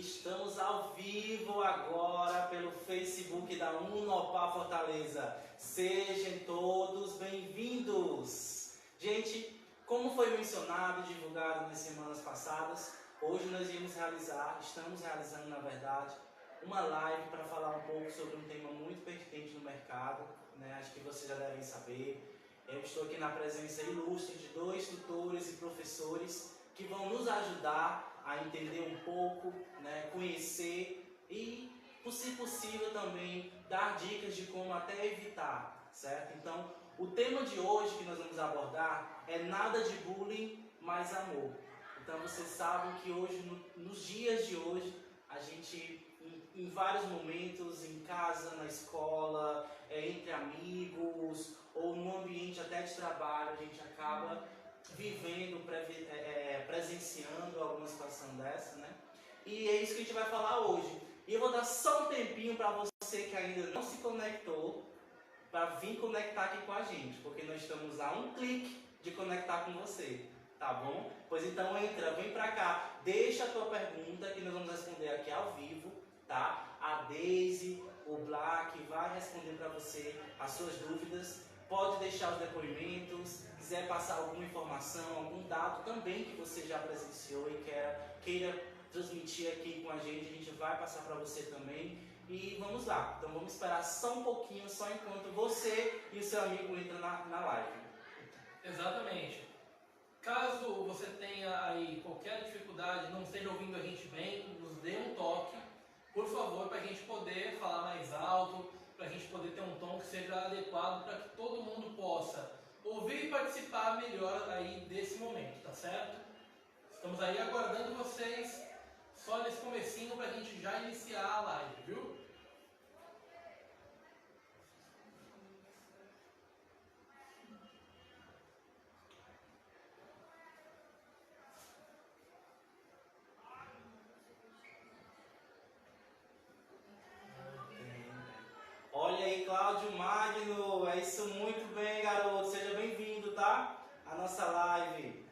Estamos ao vivo agora pelo Facebook da Unopar Fortaleza. Sejam todos bem-vindos. Gente, como foi mencionado e divulgado nas semanas passadas, hoje nós estamos realizando na verdade, uma live para falar um pouco sobre um tema muito pertinente no mercado, né? Acho que vocês já devem saber. Eu estou aqui na presença ilustre de dois tutores e professores que vão nos ajudar a entender um pouco, né, conhecer e, se possível, também dar dicas de como até evitar, certo? Então, o tema de hoje que nós vamos abordar é nada de bullying, mas amor. Então, vocês sabem que hoje, nos dias de hoje, a gente, em vários momentos, em casa, na escola, entre amigos ou no ambiente até de trabalho, a gente acaba vivendo, presenciando alguma situação dessa, né? E é isso que a gente vai falar hoje. E eu vou dar só um tempinho para você que ainda não se conectou, para vir conectar aqui com a gente, porque nós estamos a um clique de conectar com você, tá bom? Pois então entra, vem para cá, deixa a tua pergunta que nós vamos responder aqui ao vivo, tá? A Daisy, o Black vai responder para você as suas dúvidas. Pode deixar os depoimentos, quiser passar alguma informação, algum dado também que você já presenciou e queira transmitir aqui com a gente vai passar para você também. E vamos lá, então vamos esperar só um pouquinho, só enquanto você e o seu amigo entram na live. Exatamente. Caso você tenha aí qualquer dificuldade, não esteja ouvindo a gente bem, nos dê um toque, por favor, para a gente poder falar mais alto, para a gente poder ter um tom que seja adequado para que todo mundo possa ouvir e participar melhor aí desse momento, tá certo? Estamos aí aguardando vocês só nesse comecinho para a gente já iniciar a live, viu? Olha aí, Cláudio Magno, é isso, muito bem, garoto, seja bem-vindo, tá? A nossa live.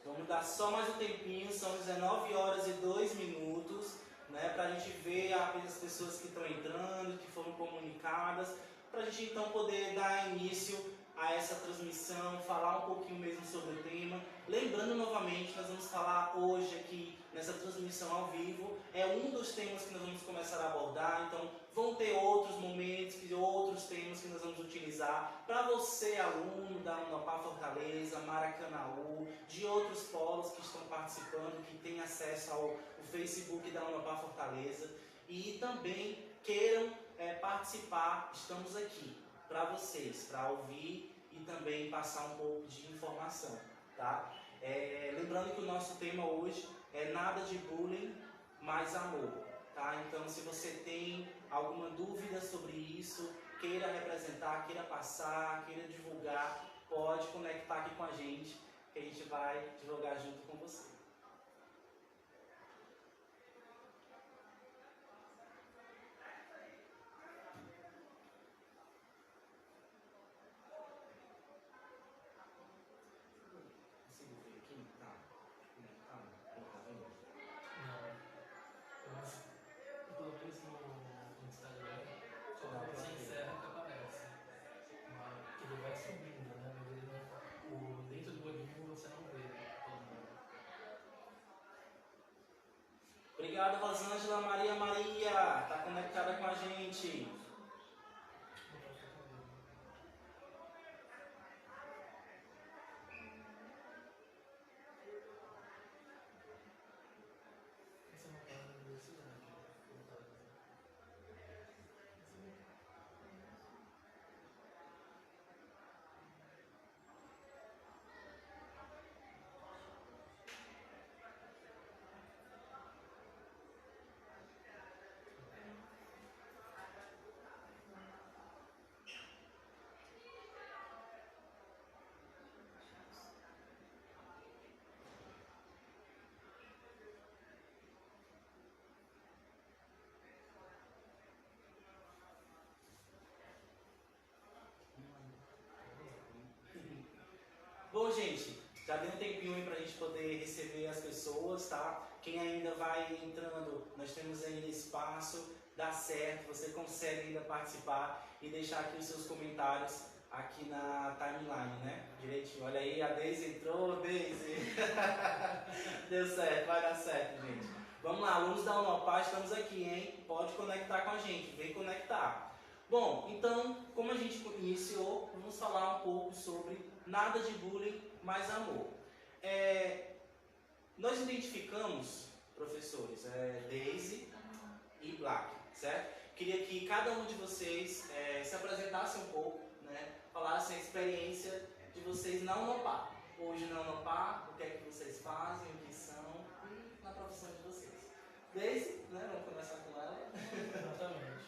Vamos dar só mais um tempinho, são 19 horas e 2 minutos, né? Pra gente ver as pessoas que estão entrando, que foram comunicadas, pra gente então poder dar início a essa transmissão, falar um pouquinho mesmo sobre o tema. Lembrando novamente, nós vamos falar hoje aqui nessa transmissão ao vivo, é um dos temas que nós vamos começar a abordar, então vão ter outros momentos, outros temas que nós vamos utilizar para você, aluno da Unopar Fortaleza, Maracanaú, de outros polos que estão participando, que têm acesso ao Facebook da Unopar Fortaleza e também queiram participar, estamos aqui para vocês, para ouvir e também passar um pouco de informação, tá? Lembrando que o nosso tema hoje é nada de bullying, mas amor, tá? Então, se você tem alguma dúvida sobre isso, queira representar, queira passar, queira divulgar, pode conectar aqui com a gente, que a gente vai divulgar junto com você. Pelo menos no Instagram, só você encerra que aparece. Que ele vai subindo, né? Mas ele não, dentro do olhinho você não vê todo mundo. Obrigado, Rosângela Maria, tá conectada com a gente. Essa é uma palavra da universidade. Já deu um tempinho aí pra gente poder receber as pessoas, tá? Quem ainda vai entrando, nós temos ainda espaço, dá certo, você consegue ainda participar e deixar aqui os seus comentários aqui na timeline, né? Direitinho. Olha aí, a Deise entrou, Deise. Deu certo, vai dar certo, gente. Vamos lá, alunos da Unopar, estamos aqui, hein? Pode conectar com a gente, vem conectar. Bom, então, como a gente iniciou, vamos falar um pouco sobre nada de bullying, mais amor. Nós identificamos, professores, Deise e Black, certo? Queria que cada um de vocês se apresentasse um pouco, né? Falassem a experiência de vocês na Unopar. Hoje na Unopar, o que é que vocês fazem, o que são e na profissão de vocês. Deise, né? Vamos começar com ela. Exatamente.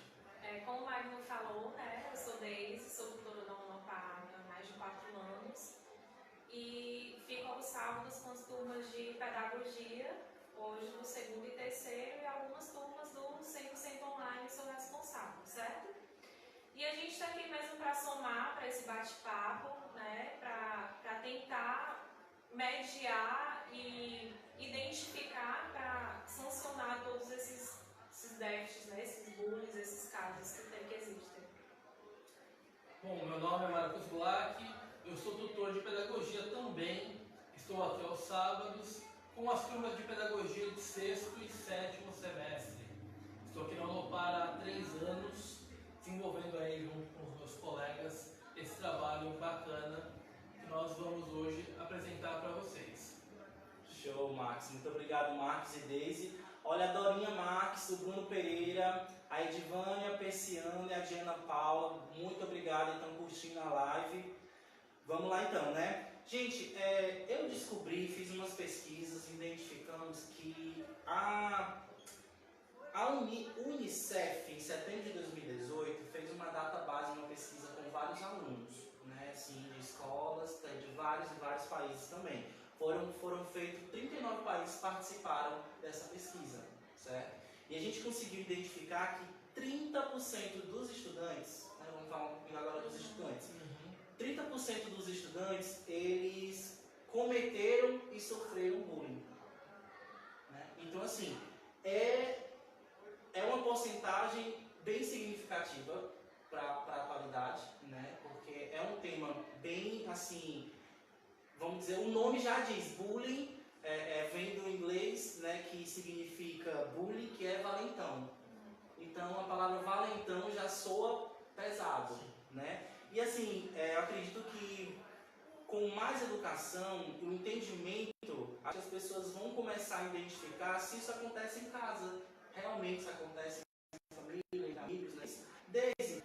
Como o Magno falou, né? Eu sou Deise, sou tutora da Unopar há mais de 4 anos e fico aos sábados com as turmas de pedagogia, hoje no 2º e 3º, e algumas turmas do 100% online sou responsável, certo? E a gente está aqui mesmo para somar para esse bate-papo, né? Para tentar mediar e identificar para sancionar todos esses déficits, né? Esses bullying, esses casos que existem. Bom, meu nome é Marcos Black, eu sou tutor de pedagogia também, estou aqui aos sábados com as turmas de pedagogia de 6º e 7º semestre. Estou aqui na Unopar há 3 anos, desenvolvendo aí junto com os meus colegas esse trabalho bacana que nós vamos hoje apresentar para vocês. Show, Marcos. Muito obrigado, Marcos e Deise. Olha a Dorinha Marques, o Bruno Pereira, a Edivânia Persiano e a Diana Paula. Muito obrigado, então, curtindo a live. Vamos lá, então, né? Gente, eu descobri, fiz umas pesquisas, identificamos que a Unicef, em setembro de 2018, fez uma data base, uma pesquisa com vários alunos, né? Assim, de escolas, de vários países também. Foram feitos, 39 países participaram dessa pesquisa, certo? E a gente conseguiu identificar que 30% dos estudantes, né, vamos falar um pouquinho agora dos estudantes, 30% dos estudantes, eles cometeram e sofreram bullying, né? Então, assim, é uma porcentagem bem significativa para a atualidade, né? Porque é um tema bem, assim, vamos dizer, o nome já diz, bullying, vem do inglês, né, que significa bullying, que é valentão. Então a palavra valentão já soa pesado, né? E assim, eu acredito que com mais educação, o entendimento, acho que as pessoas vão começar a identificar se isso acontece em casa, realmente isso acontece em família, em amigos, né? Deise,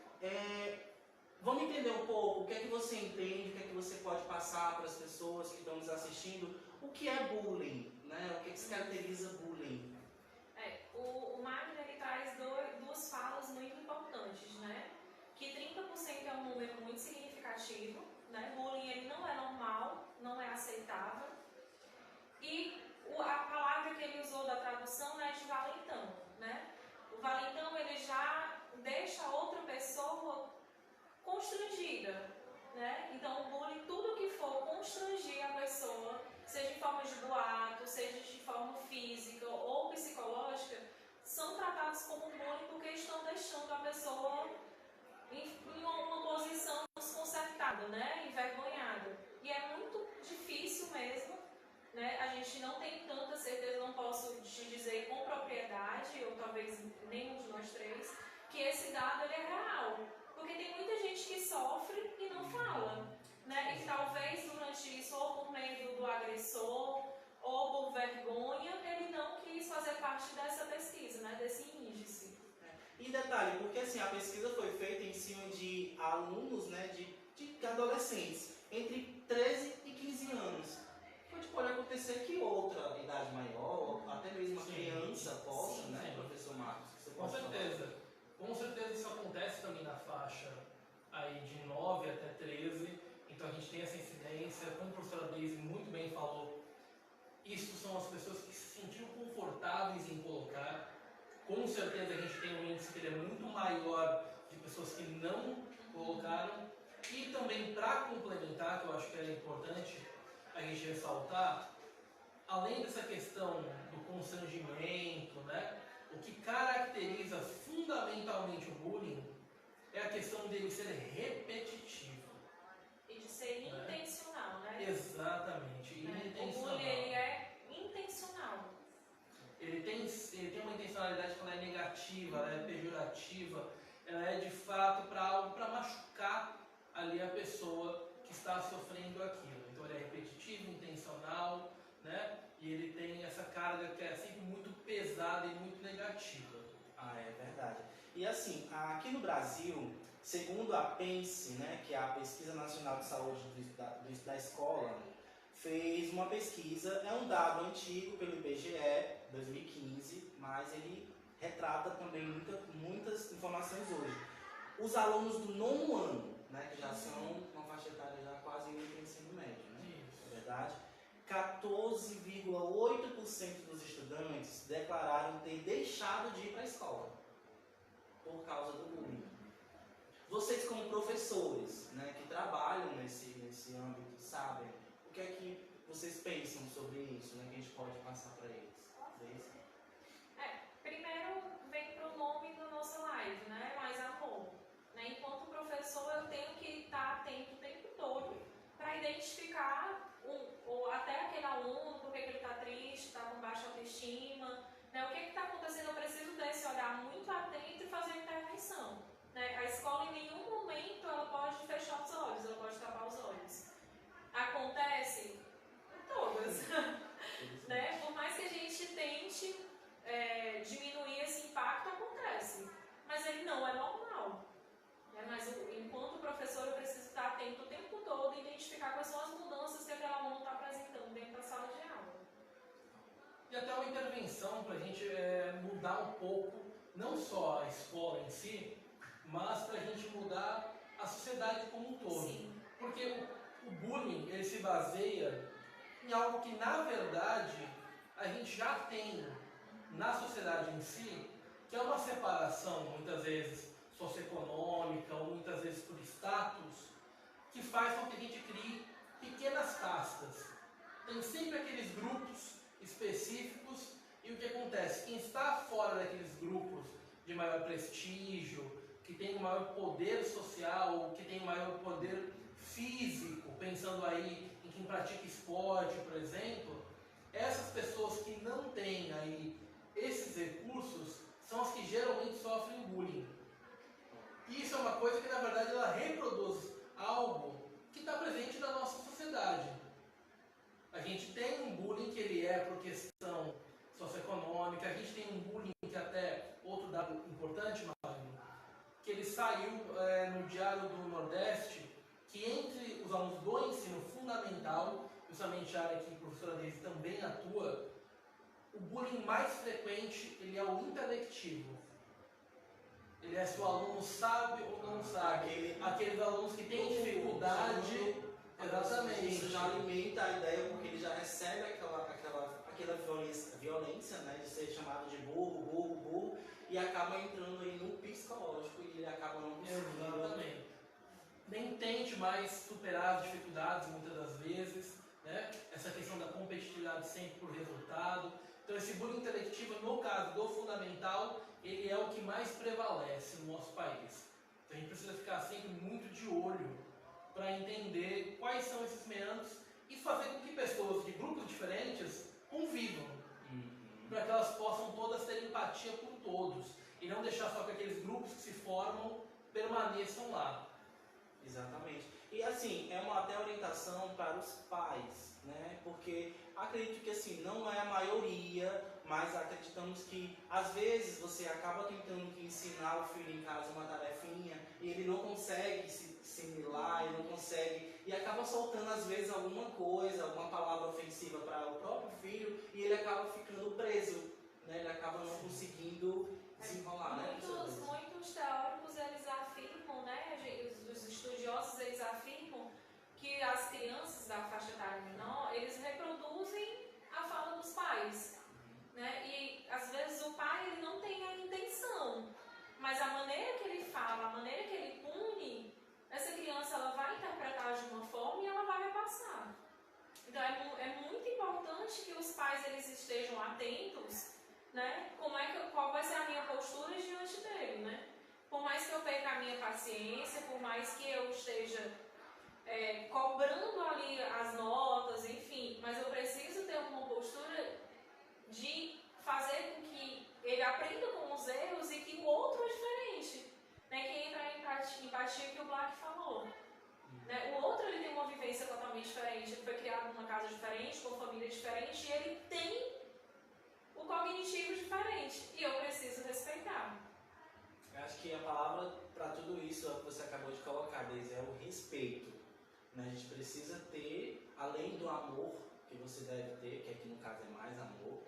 vamos entender um pouco o que é que você entende, o que é que você pode passar para as pessoas que estão nos assistindo, o que é bullying, né? O que é que se caracteriza bullying? O Magno, ele traz duas falas muito importantes, né? Que 30% é um número muito significativo, né? Bullying, ele não é normal, não é aceitável. E a palavra que ele usou da tradução é de valentão, né? O valentão, ele já deixa outra pessoa constrangida, né? Então, o bullying, tudo que for constrangir a pessoa, seja em forma de boato, seja de forma física ou psicológica, são tratados como bullying porque estão deixando a pessoa em uma posição desconcertada, né? Envergonhada. E é muito difícil mesmo, né? A gente não tem tanta certeza, não posso te dizer com propriedade, ou talvez nenhum de nós três, que esse dado ele é real. Porque tem muita gente que sofre e não fala, né? E talvez durante isso, ou por medo do agressor, ou por vergonha, ele não quis fazer parte dessa pesquisa, né? Desse índice. E detalhe, porque assim, a pesquisa foi feita em cima de alunos, né, de adolescentes, entre 13 e 15 anos. Pode acontecer que outra idade maior, até mesmo uma criança possa, né, professor Marcos? Você Com pode certeza. falar? Com certeza isso acontece também na faixa aí de 9 até 13, então a gente tem essa incidência, como a professora Deise muito bem falou, isso são as pessoas que se sentiram confortáveis em colocar. Com certeza a gente tem um índice que ele é muito maior de pessoas que não colocaram. E também, para complementar, que eu acho que é importante, a gente ressaltar, além dessa questão do constrangimento, né, o que caracteriza fundamentalmente o bullying é a questão dele ser repetitivo. E de ser intencional, né? Exatamente, O intencional. bullying, ele é intencional. Ele tem uma intencionalidade que ela é negativa, ela é pejorativa, ela é de fato para algo para machucar ali a pessoa que está sofrendo aquilo. Então ele é repetitivo, intencional, né? E ele tem essa carga que é sempre muito pesada e muito negativa. Ah, é verdade. E assim, aqui no Brasil, segundo a PENSE, né, que é a Pesquisa Nacional de Saúde da Escola, fez uma pesquisa, é um dado antigo pelo IBGE, 2015, mas ele retrata também muitas informações hoje. Os alunos do 9º ano, né, que já são uma faixa etária já quase indo para o ensino médio, né? Isso. É verdade? 14,8% dos estudantes declararam ter deixado de ir para a escola por causa do bullying. Vocês, como professores, né, que trabalham nesse âmbito, sabem o que é que vocês pensam sobre isso, né, que a gente pode passar para eles? Primeiro vem para o nome da nossa live, né? Mais amor. Né? Enquanto professor, eu tenho que estar atento o tempo todo para identificar ou até aquele aluno, porque ele está triste, está com baixa autoestima, né? O que está acontecendo? Eu preciso desse olhar muito atento e fazer intervenção. Né? A escola, em nenhum momento, ela pode fechar os olhos, ela pode tapar os olhos. Acontece em todas. Né? Por mais que a gente tente diminuir esse impacto, acontece. Mas ele não é normal. Né? Mas enquanto professor, eu preciso estar atento o tempo todo e identificar quais são as mudanças que aquele aluno está apresentando dentro da sala de aula. E até uma intervenção para a gente mudar um pouco, não só a escola em si, mas para a gente mudar a sociedade como um todo. Sim. Porque o bullying, ele se baseia em algo que, na verdade, a gente já tem na sociedade em si, que é uma separação, muitas vezes, socioeconômica, ou muitas vezes por status, que faz com que a gente crie pequenas castas. Tem sempre aqueles grupos específicos, e o que acontece? Quem está fora daqueles grupos de maior prestígio, que tem um maior poder social, que tem um maior poder físico, pensando aí em quem pratica esporte, por exemplo, essas pessoas que não têm aí esses recursos são as que geralmente sofrem bullying. E isso é uma coisa que, na verdade, ela reproduz algo que está presente na nossa sociedade. A gente tem um bullying que ele é por questão socioeconômica, a gente tem um bullying que até, outro dado importante, Magno, que ele saiu no Diário do Nordeste, que entre os alunos do ensino fundamental, justamente a área que a professora Deise também atua, o bullying mais frequente, ele é o intelectivo. Ele é se o aluno sabe ou não sabe. Aqueles alunos que têm dificuldade. Exatamente. Isso já alimenta a ideia, porque ele já recebe aquela violência, né, de ser chamado de burro, e acaba entrando aí no psicológico e ele acaba não conseguindo. Exatamente. Nem tente mais superar as dificuldades muitas das vezes, né? Essa questão da competitividade sempre por resultado. Então esse bullying intelectivo, no caso do fundamental, ele é o que mais prevalece no nosso país. Então a gente precisa ficar sempre muito de olho para entender quais são esses meandros e fazer com que pessoas de grupos diferentes convivam, para que elas possam todas ter empatia por todos e não deixar só que aqueles grupos que se formam permaneçam lá. Exatamente. E assim, é uma até orientação para os pais, né? Porque acredito que assim, não é a maioria, mas acreditamos que às vezes você acaba tentando ensinar o filho em casa uma tarefinha e ele não consegue se assimilar, ele não consegue, e acaba soltando às vezes alguma coisa, alguma palavra ofensiva para o próprio filho e ele acaba ficando preso, né? Ele acaba não conseguindo desenrolar, né? Muitos teóricos, eles afirmam, né, os estudiosos, eles afirmam que as crianças da faixa etária menor, eles reproduzem a fala dos pais, né, e às vezes o pai ele não tem a intenção, mas a maneira que ele fala, a maneira que ele pune, essa criança ela vai interpretar de uma forma e ela vai repassar. Então é paciência, por mais que eu esteja cobrando ali as notas, enfim, mas eu preciso ter uma postura de fazer com que ele aprenda com os erros e que o outro é diferente, né? Que entra em empatia que o Black falou. Né? O outro ele tem uma vivência totalmente diferente, ele foi criado numa casa diferente, com uma família diferente, e ele tem o cognitivo diferente, e eu preciso respeitar. Eu acho que a palavra para tudo isso é o que você acabou de colocar, Deise, é o respeito. Né? A gente precisa ter, além do amor que você deve ter, que aqui no caso é mais amor,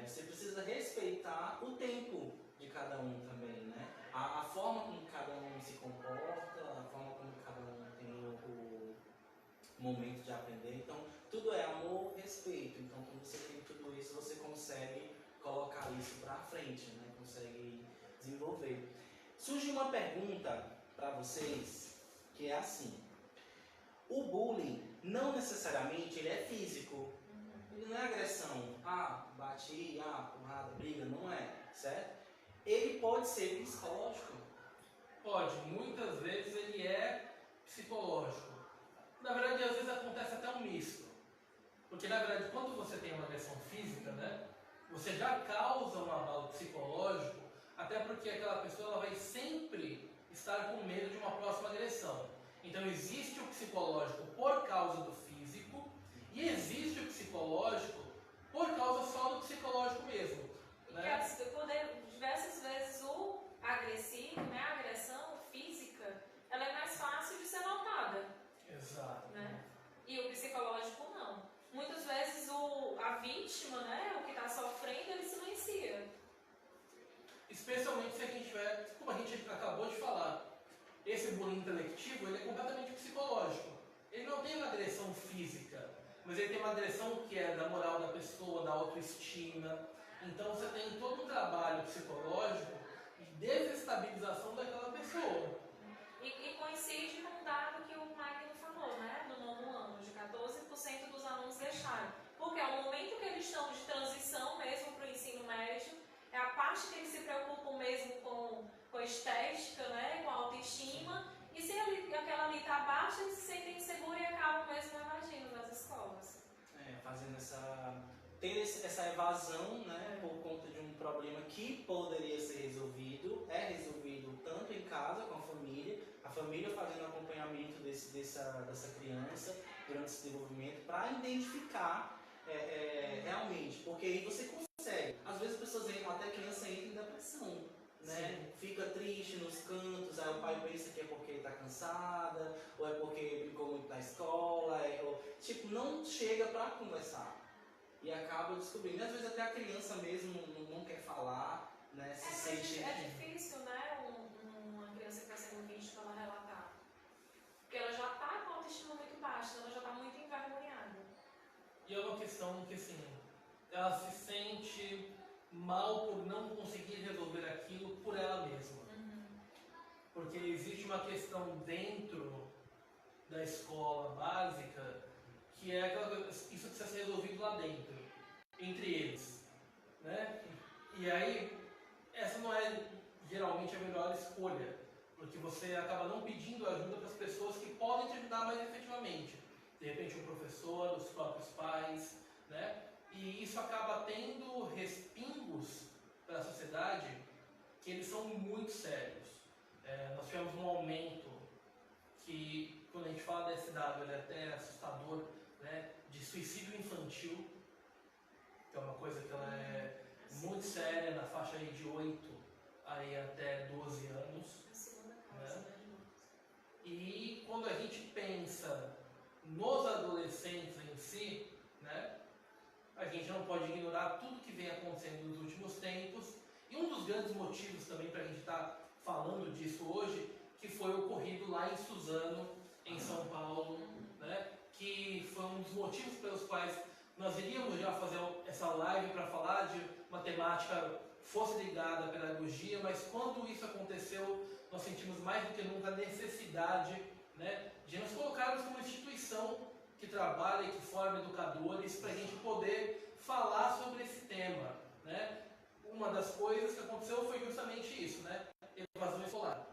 você precisa respeitar o tempo de cada um também, né? A forma como cada um se comporta, a forma como cada um tem o momento de aprender. Então, tudo é amor, respeito. Então, quando você tem tudo isso, você consegue colocar isso para frente, né? Consegue desenvolver. Surge uma pergunta para vocês, que é assim. O bullying, não necessariamente, ele é físico. Ele não é agressão. Bati, porrada, briga, não é, certo? Ele pode ser psicológico. Pode, muitas vezes ele é psicológico. Na verdade, às vezes acontece até um misto. Porque, na verdade, quando você tem uma agressão física, né, você já causa um abalo psicológico, até porque aquela pessoa ela vai sempre estar com medo de uma próxima agressão. Então, existe o psicológico por causa do físico e existe o psicológico por causa só do psicológico mesmo. Né? Porque diversas vezes o agressivo, né, a agressão física, ela é mais fácil de ser notada. Exato. Né? E o psicológico não. Muitas vezes a vítima, né, o que está sofrendo, ele silencia. Especialmente se a gente tiver, como a gente acabou de falar, esse bullying intelectivo ele é completamente psicológico. Ele não tem uma agressão física, mas ele tem uma agressão que é da moral da pessoa, da autoestima. Então você tem todo um trabalho psicológico de desestabilização daquela pessoa. E coincide com um dado que o Magno falou, né, do nono ano, de 14% dos alunos deixaram. Porque é o momento que eles estão de transição mesmo para o ensino médio, é a parte que eles se preocupam mesmo com a estética, né, com a autoestima, e se aquela ali está baixa, eles se sentem inseguros e acabam mesmo evadindo das escolas. Fazendo ter essa evasão, né, por conta de um problema que poderia ser resolvido, é resolvido tanto em casa com a família fazendo acompanhamento dessa criança durante esse desenvolvimento para identificar realmente, porque aí você consegue. Às vezes as pessoas entram, até a criança entra em depressão, né? Fica triste nos cantos, aí o pai pensa que é porque está cansada, ou é porque brincou muito na escola, não chega para conversar. E acaba descobrindo. E às vezes até a criança mesmo não quer falar, né? Se sente... É difícil, né? Uma criança que está sendo vítima ela relatar. Porque ela já está com a autoestima muito baixa, ela já está muito envergonhada. E é uma questão que, assim, ela se sente mal por não conseguir resolver aquilo por ela mesma. Porque existe uma questão dentro da escola básica que é aquela, isso precisa ser resolvido lá dentro, entre eles, né? E aí, essa não é geralmente a melhor escolha, porque você acaba não pedindo ajuda para as pessoas que podem te ajudar mais efetivamente. De repente, um professor, os próprios pais, né? E isso acaba tendo respingos para a sociedade que eles são muito sérios. Nós tivemos um aumento que, quando a gente fala desse dado, ele é até assustador, né, de suicídio infantil, que é uma coisa que ela é muito séria, na faixa aí de 8 aí até 12 anos. Né? E quando a gente pensa nos adolescentes em si, né, a gente não pode ignorar tudo que vem acontecendo nos últimos tempos. E um dos grandes motivos também para a gente estar falando disso hoje, que foi ocorrido lá em Suzano, em São Paulo, né? Que foi um dos motivos pelos quais nós iríamos já fazer essa live para falar de uma temática fosse ligada à pedagogia, mas quando isso aconteceu, nós sentimos mais do que nunca a necessidade, né, de nos colocarmos como instituição que trabalha e que forma educadores para a gente poder falar sobre esse tema, né? Uma das coisas que aconteceu foi justamente isso, né? Evasão escolar.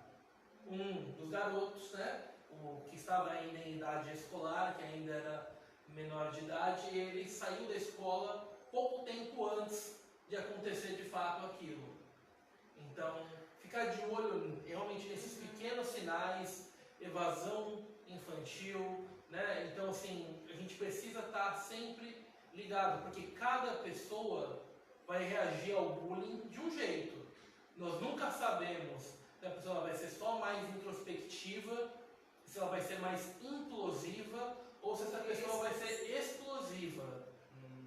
um dos garotos, né, o que estava ainda em idade escolar, que ainda era menor de idade, ele saiu da escola pouco tempo antes de acontecer de fato aquilo. Então, ficar de olho realmente nesses pequenos sinais, evasão infantil, né? Então, assim, a gente precisa estar sempre ligado, porque cada pessoa vai reagir ao bullying de um jeito. Nós nunca sabemos se a pessoa vai ser só mais introspectiva, se ela vai ser mais implosiva, ou se essa pessoa vai ser explosiva.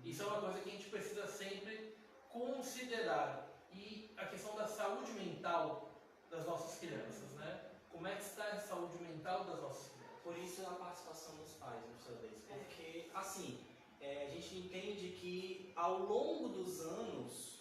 Isso é uma coisa que a gente precisa sempre considerar. E a questão da saúde mental das nossas crianças, né? Como é que está a saúde mental das nossas crianças? Por isso a participação dos pais, professor Deise, porque, assim, a gente entende que ao longo dos anos,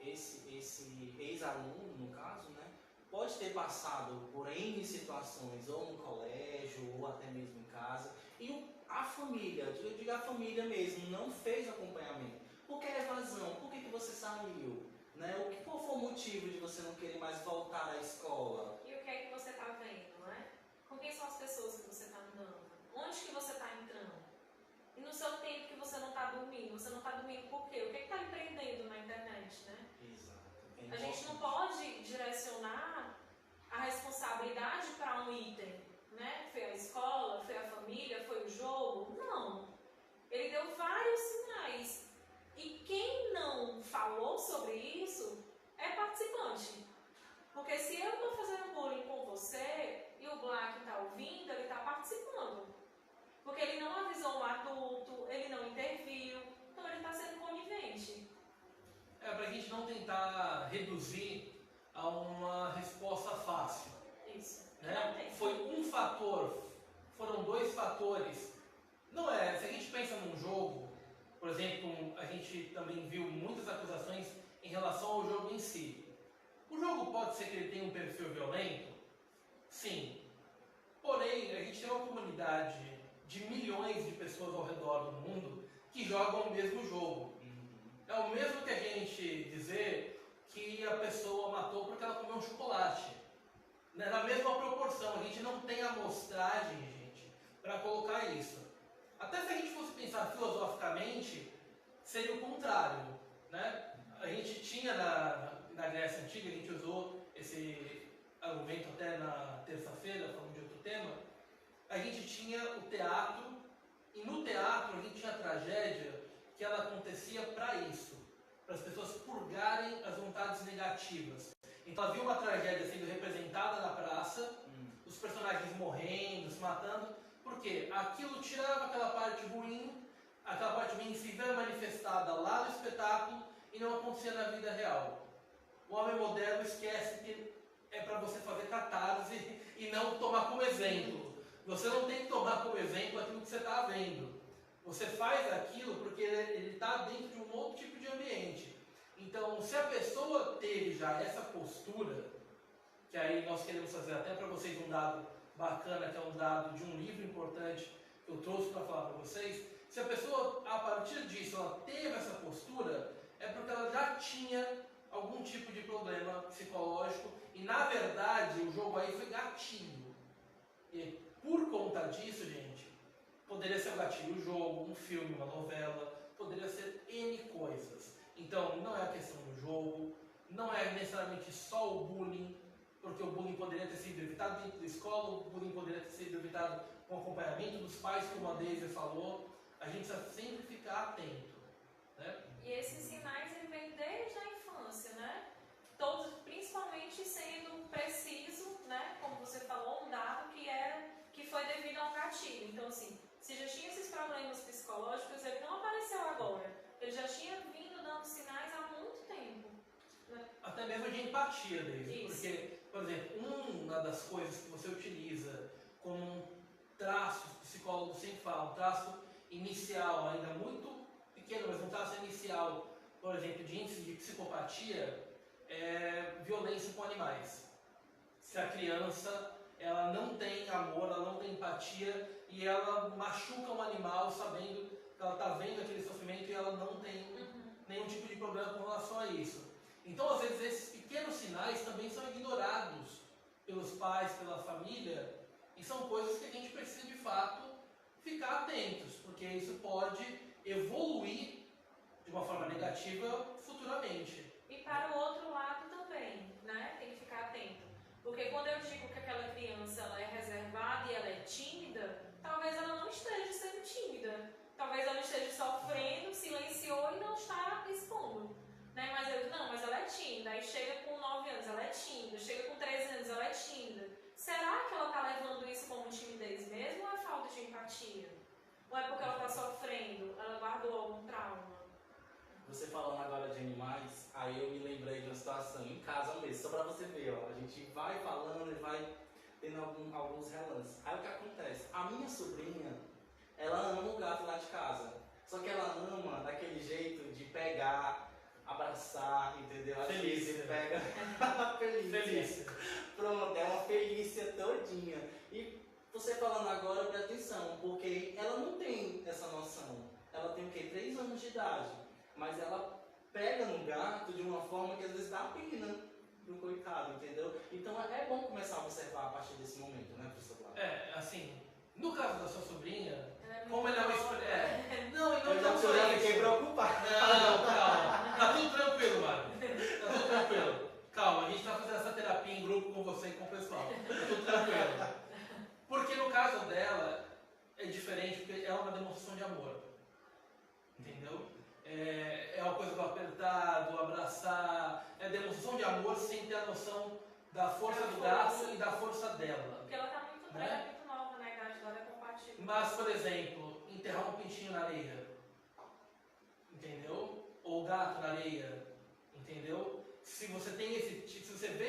esse ex-aluno, no caso, né, pode ter passado por N situações, ou no colégio, ou até mesmo em casa, e a família, eu digo a família mesmo, não fez acompanhamento. Por que a evasão? Por que você saiu? Né? Qual foi o motivo de você não querer mais voltar à escola? E o que é que você está vendo, não é? Com quem são as pessoas que você está andando? Onde que você está entrando? E no seu tempo que você não está dormindo? Você não está dormindo por quê? O que está lhe prendendo na internet, né? Exato. A gente não pode direcionar a responsabilidade para um item, né? Foi a escola, foi a família, foi o jogo? Não. Ele deu vários sinais. E quem não falou sobre isso é participante. Porque se eu estou fazendo bullying com você e o Black está ouvindo, ele está participando. Porque ele não avisou um adulto, ele não interviu, então ele está sendo conivente. Para a gente não tentar reduzir a uma resposta fácil. Isso. Né? Foi um fator, foram dois fatores. Não é, se a gente pensa num jogo, por exemplo, a gente também viu muitas acusações em relação ao jogo em si. O jogo pode ser que ele tenha um perfil violento? Sim. Porém, a gente tem uma comunidade de milhões de pessoas ao redor do mundo que jogam o mesmo jogo. É o mesmo que a gente dizer que a pessoa matou porque ela comeu um chocolate. Na mesma proporção, a gente não tem amostragem, gente, para colocar isso. Até se a gente fosse pensar filosoficamente, seria o contrário, né? A gente tinha na Grécia Antiga, a gente usou esse argumento até na terça-feira, falando de outro tema, a gente tinha o teatro, e no teatro a gente tinha a tragédia que ela acontecia para isso, para as pessoas purgarem as vontades negativas. Então havia uma tragédia sendo representada na praça, os personagens morrendo, se matando, porque aquilo tirava aquela parte ruim se vê manifestada lá no espetáculo e não acontecia na vida real. O homem moderno esquece que é para você fazer catarse e não tomar como exemplo. Você não tem que tomar como exemplo aquilo que você está vendo. Você faz aquilo porque ele está dentro de um outro tipo de ambiente. Então, se a pessoa teve já essa postura, que aí nós queremos fazer até para vocês um dado bacana, que é um dado de um livro importante que eu trouxe para falar para vocês, se a pessoa, a partir disso, ela teve essa postura, é porque ela já tinha algum tipo de problema psicológico e, na verdade, o jogo aí foi gatilho. E por conta disso, gente, poderia ser um gatilho, um jogo, um filme, uma novela, poderia ser N coisas. Então, não é a questão do jogo, não é necessariamente só o bullying, porque o bullying poderia ter sido evitado dentro da escola, o bullying poderia ter sido evitado com acompanhamento dos pais, como a Deise falou. A gente precisa sempre ficar atento, né? E esses sinais ele vem desde a infância, né? Todos, principalmente sendo preciso, né? Como você falou, um dado que foi devido a um gatilho. Então, assim, se já tinha esses problemas psicológicos, ele não apareceu agora. Ele já tinha vindo dando sinais há muito tempo. Né? Até mesmo de empatia, Deise. Isso. Porque, por exemplo, uma das coisas que você utiliza como um traço, os psicólogos sempre falam, um traço inicial, ainda muito pequeno, mas um traço inicial, por exemplo, de índice de psicopatia, é violência com animais. Se a criança ela não tem amor, ela não tem empatia e ela machuca um animal sabendo que ela está vendo aquele sofrimento e ela não tem nenhum tipo de problema com relação a isso. Então, às vezes, esses pequenos sinais também são ignorados pelos pais, pela família, e são coisas que a gente precisa de fato ficar atentos, porque isso pode evoluir de uma forma negativa futuramente. E para o outro lado também, né? Tem que ficar atento. Porque quando eu digo que aquela criança ela é reservada e ela é tímida, talvez ela não esteja sendo tímida. Talvez ela esteja sofrendo, silenciou e não está expondo. Né? Mas ela é tímida. Aí chega com 9 anos, ela é tímida. Chega com 13 anos, ela é tímida. Será que ela está levando isso como timidez mesmo ou é falta de empatia? Ou é porque ela está sofrendo? Ela guardou algum trauma? Você falando agora de animais, aí eu me lembrei de uma situação em casa mesmo, só pra você ver, ó. A gente vai falando e vai tendo alguns relances. Aí o que acontece? A minha sobrinha, ela ama o gato lá de casa. Só que ela ama daquele jeito de pegar, abraçar, entendeu? A Felícia. pega Felícia. Pronto, é uma Felícia todinha. E você falando agora, presta atenção, porque ela não tem essa noção. Ela tem o quê? 3 anos de idade. Mas ela pega no gato de uma forma que às vezes dá pena do coitado, entendeu? Então é bom começar a observar a partir desse momento, né, professor Flávio? Assim, no caso da sua sobrinha, Ela é como ela é uma Não, e não Eu só já isso. fiquei preocupado. Não, calma. Tá tudo tranquilo, Mário. Tá tudo tranquilo. Calma, a gente tá fazendo essa terapia em grupo com você e com o pessoal. Tá tudo tranquilo. Porque no caso dela, é diferente, porque é uma demonstração de amor. Entendeu? É uma coisa do apertar, do abraçar, é demonstração de amor sem ter a noção da força do gato e da força dela. Porque ela está muito Né? velha, muito nova, né? A idade dela é compatível. Mas, por exemplo, enterrar um pintinho na areia, entendeu? Ou gato na areia, entendeu? Se você vê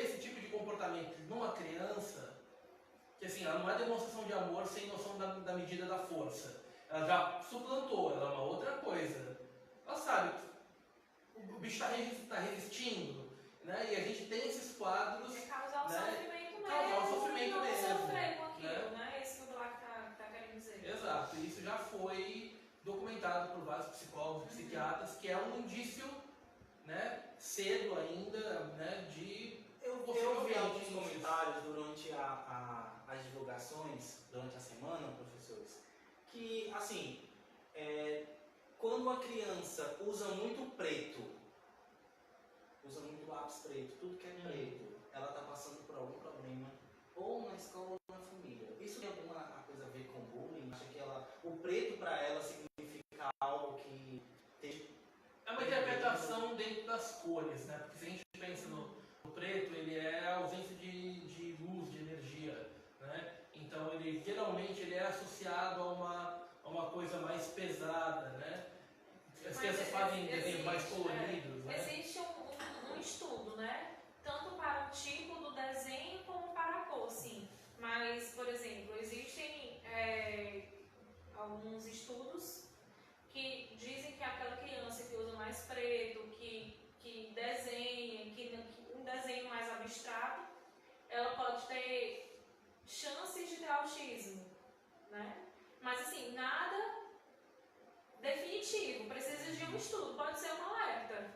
esse tipo de comportamento numa criança, que assim, ela não é demonstração de amor sem noção da medida da força. Ela já suplantou, ela é uma outra coisa. Ela sabe que o bicho está resistindo, né? E a gente tem esses quadros. É causar o né? sofrimento mesmo. Causar o sofrimento e não mesmo, sofrer com aquilo, né? né? Isso que o Black tá querendo dizer. Exato, e isso já foi documentado por vários psicólogos e psiquiatras, que é um indício, né, cedo ainda, né, de Eu vi alguns comentários durante as divulgações, durante a semana, professores, que, assim, quando a criança usa muito preto, usa muito lápis preto, tudo que é preto, ela está passando por algum problema, ou na escola ou na família. Isso tem alguma coisa a ver com bullying? Acha que o preto para ela significa algo que tem... É uma interpretação dentro das cores, né? Porque se a gente pensa no preto, ele é a ausência de luz, de energia, né? Então, geralmente ele é associado a uma coisa mais pesada, né? As crianças fazem desenhos mais coloridos, né? Existe um estudo, né? Tanto para o tipo do desenho como para a cor, sim. Mas, por exemplo, existem alguns estudos que dizem que aquela criança que usa mais preto, que desenha, um desenho mais abstrato, ela pode ter chances de ter autismo, né? Mas assim, nada definitivo, precisa de um estudo, pode ser um alerta,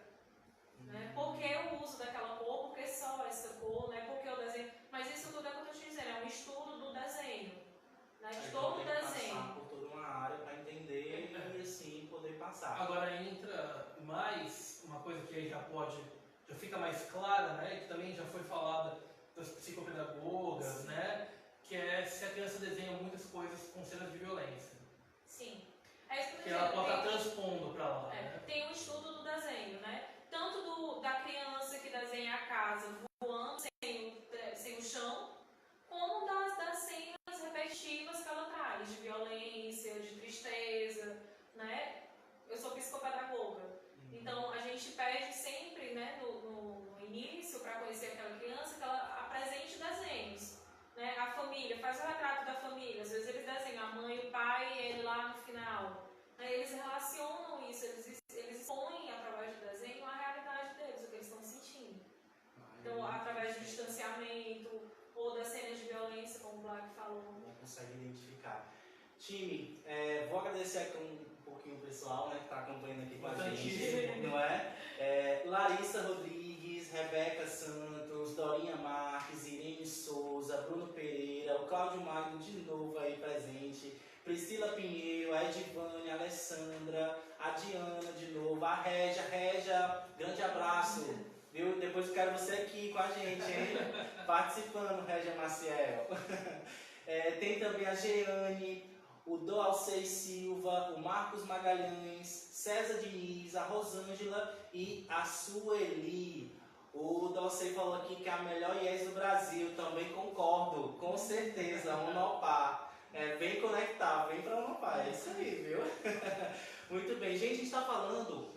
né? Por que o uso daquela cor, por que só essa cor, né? Por que o desenho, mas isso tudo é o que eu estou te dizendo, é um estudo do desenho, né? De todo o desenho. Passar por toda uma área para entender e assim poder passar. Agora entra mais uma coisa que aí já fica mais clara, né? E que também já foi falada das psicopedagogas, sim, né? Que é se a criança desenha muitas coisas com cenas de violência. Sim. É isso que ela pode estar transpondo para lá. Né? Tem um estudo do desenho, né? Tanto da criança que desenha a casa voando sem o chão, como das cenas repetitivas que ela traz, de violência, de tristeza, né? Eu sou psicopedagoga, então a gente pede sempre, né, no início, para conhecer aquela criança, que ela apresente desenhos, né? A família, faz o retrato da família, às vezes eles desenham a mãe, o pai, ele lá no final. Eles relacionam isso, eles expõem através do desenho a realidade deles, o que eles estão sentindo. Então, através do distanciamento ou das cenas de violência, como o Black falou. Não consegue identificar. Time, vou agradecer aqui um pouquinho o pessoal, né, que está acompanhando aqui com a gente, não é? Larissa Rodrigues, Rebeca Santos, Dorinha Marques, Irene Souza, Bruno Pereira, o Cláudio Magno de novo aí presente, Priscila Pinheiro, a Edivânia, a Alessandra, a Diana de novo, a Régia, grande abraço, viu? Depois eu quero você aqui com a gente, hein? Participando, Régia Maciel. Tem também a Jeane, o Doalcei Silva, o Marcos Magalhães, César Diniz, a Rosângela e a Sueli. O Doalcei falou aqui que é a melhor IES do Brasil, também concordo, com certeza, Unopar. Vem conectar, vem para Unopar, é isso aí, viu? Muito bem, gente, a gente está falando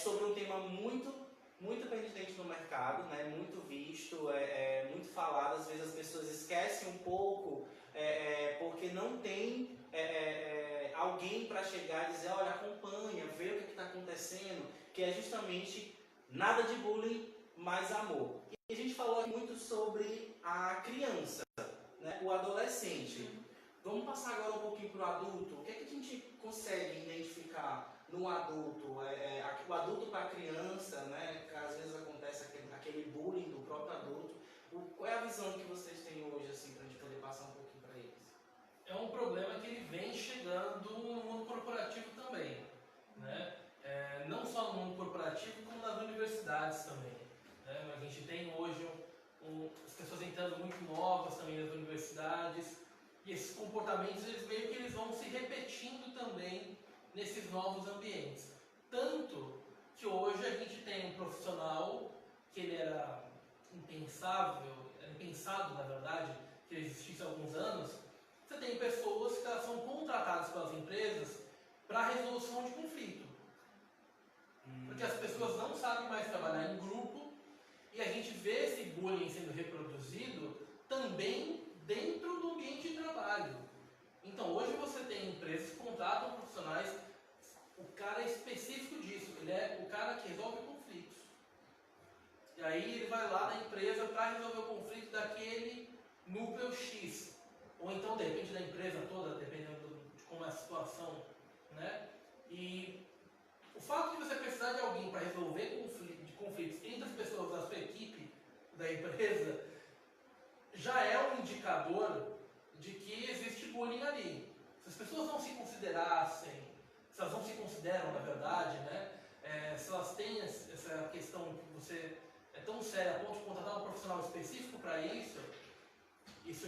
sobre um tema muito pertinente no mercado, né? Muito visto, muito falado, às vezes as pessoas esquecem um pouco, porque não tem alguém para chegar e dizer, olha, acompanha, vê o que está acontecendo, que é justamente nada de bullying, mais amor. E a gente falou muito sobre a criança, né? O adolescente. Vamos passar agora um pouquinho para o adulto. O que é que a gente consegue identificar no adulto? O adulto para a criança, né? Que às vezes acontece aquele bullying do próprio adulto. Qual é a visão que vocês têm hoje, assim, para a gente poder passar um pouquinho para eles? É um problema que ele vem chegando no mundo corporativo também, né? Não só no mundo corporativo, como nas universidades também. Né? A gente tem hoje as pessoas entrando muito novas também nas universidades, e esses comportamentos eles vão se repetindo também nesses novos ambientes. Tanto que hoje a gente tem um profissional que ele era impensado na verdade, que ele existisse há alguns anos. Você tem pessoas que elas são contratadas pelas empresas para resolução de conflito. Porque as pessoas não sabem mais trabalhar em grupo e a gente vê esse bullying sendo reproduzido também dentro do ambiente de trabalho. Então hoje você tem empresas que contratam profissionais, o cara é específico disso, ele é o cara que resolve conflitos. E aí ele vai lá na empresa para resolver o conflito daquele núcleo X. Ou então de repente da empresa toda, dependendo de como é a situação, né? E o fato de você precisar de alguém para resolver conflitos entre as pessoas da sua equipe, da empresa, já é um indicador de que existe bullying ali. Se as pessoas não se considerassem, se elas não se consideram na verdade, né? Se elas têm essa questão que você é tão séria a ponto de contratar um profissional específico para isso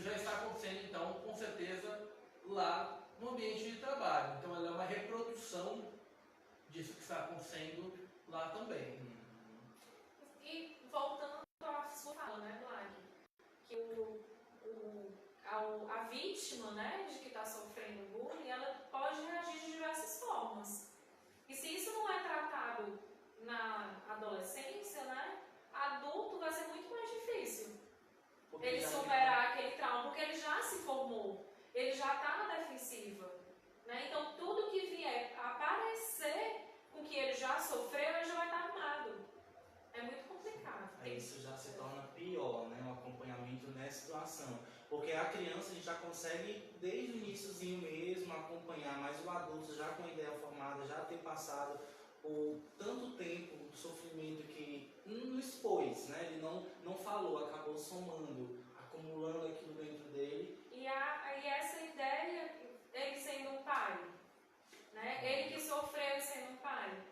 já está acontecendo, então, com certeza, lá no ambiente de trabalho. Então, ela é uma reprodução disso que está acontecendo lá também. E voltando à sua fala, né, Blag? Que a vítima, né, de que está sofrendo bullying, ela pode reagir de diversas formas. E se isso não é tratado na adolescência, né, adulto vai ser muito mais difícil ele superar aquele trauma, porque ele já se formou, ele já está na defensiva. Né? Então, tudo que vier aparecer com que ele já sofreu, ele já vai estar armado. É muito complicado. Isso já se torna pior, né? O acompanhamento nessa situação. Porque a criança a gente já consegue, desde o iniciozinho mesmo, acompanhar, mas o adulto já com a ideia formada, já ter passado por tanto tempo do sofrimento que não expôs, né? Ele não falou, acabou somando, acumulando aquilo dentro dele. E essa ideia, ele sendo um pai, né? Ele que sofreu sendo um pai,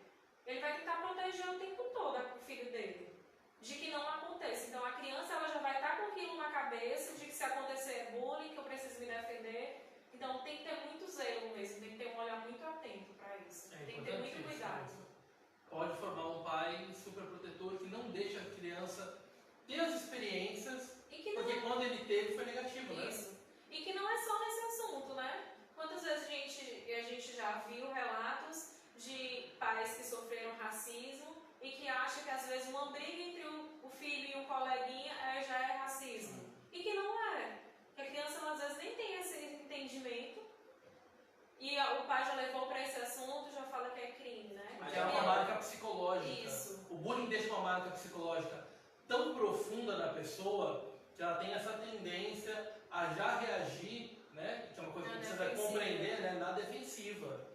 ele vai tentar proteger o tempo todo o filho dele, de que não aconteça. Então a criança ela já vai estar com aquilo na cabeça, de que se acontecer bullying, que eu preciso me defender. Então tem que ter muito zelo mesmo, tem que ter um olhar muito atento para isso. Tem que ter muito cuidado. Pode formar um pai super protetor que não deixa a criança ter as experiências, porque quando ele teve foi negativo, né? Isso. E que não é só nesse assunto, né? Quantas vezes a gente já viu relatos de pais que sofreram racismo e que acham que às vezes uma briga entre o filho e o coleguinha já é racismo. E que não é. Que a criança às vezes nem tem esse entendimento e o pai já levou para esse assunto, já fala que é crime, né? Mas é uma marca psicológica. Isso. O bullying deixa uma marca psicológica tão profunda na pessoa que ela tem essa tendência a já reagir, né? Que é uma coisa que precisa compreender, né? Na defensiva.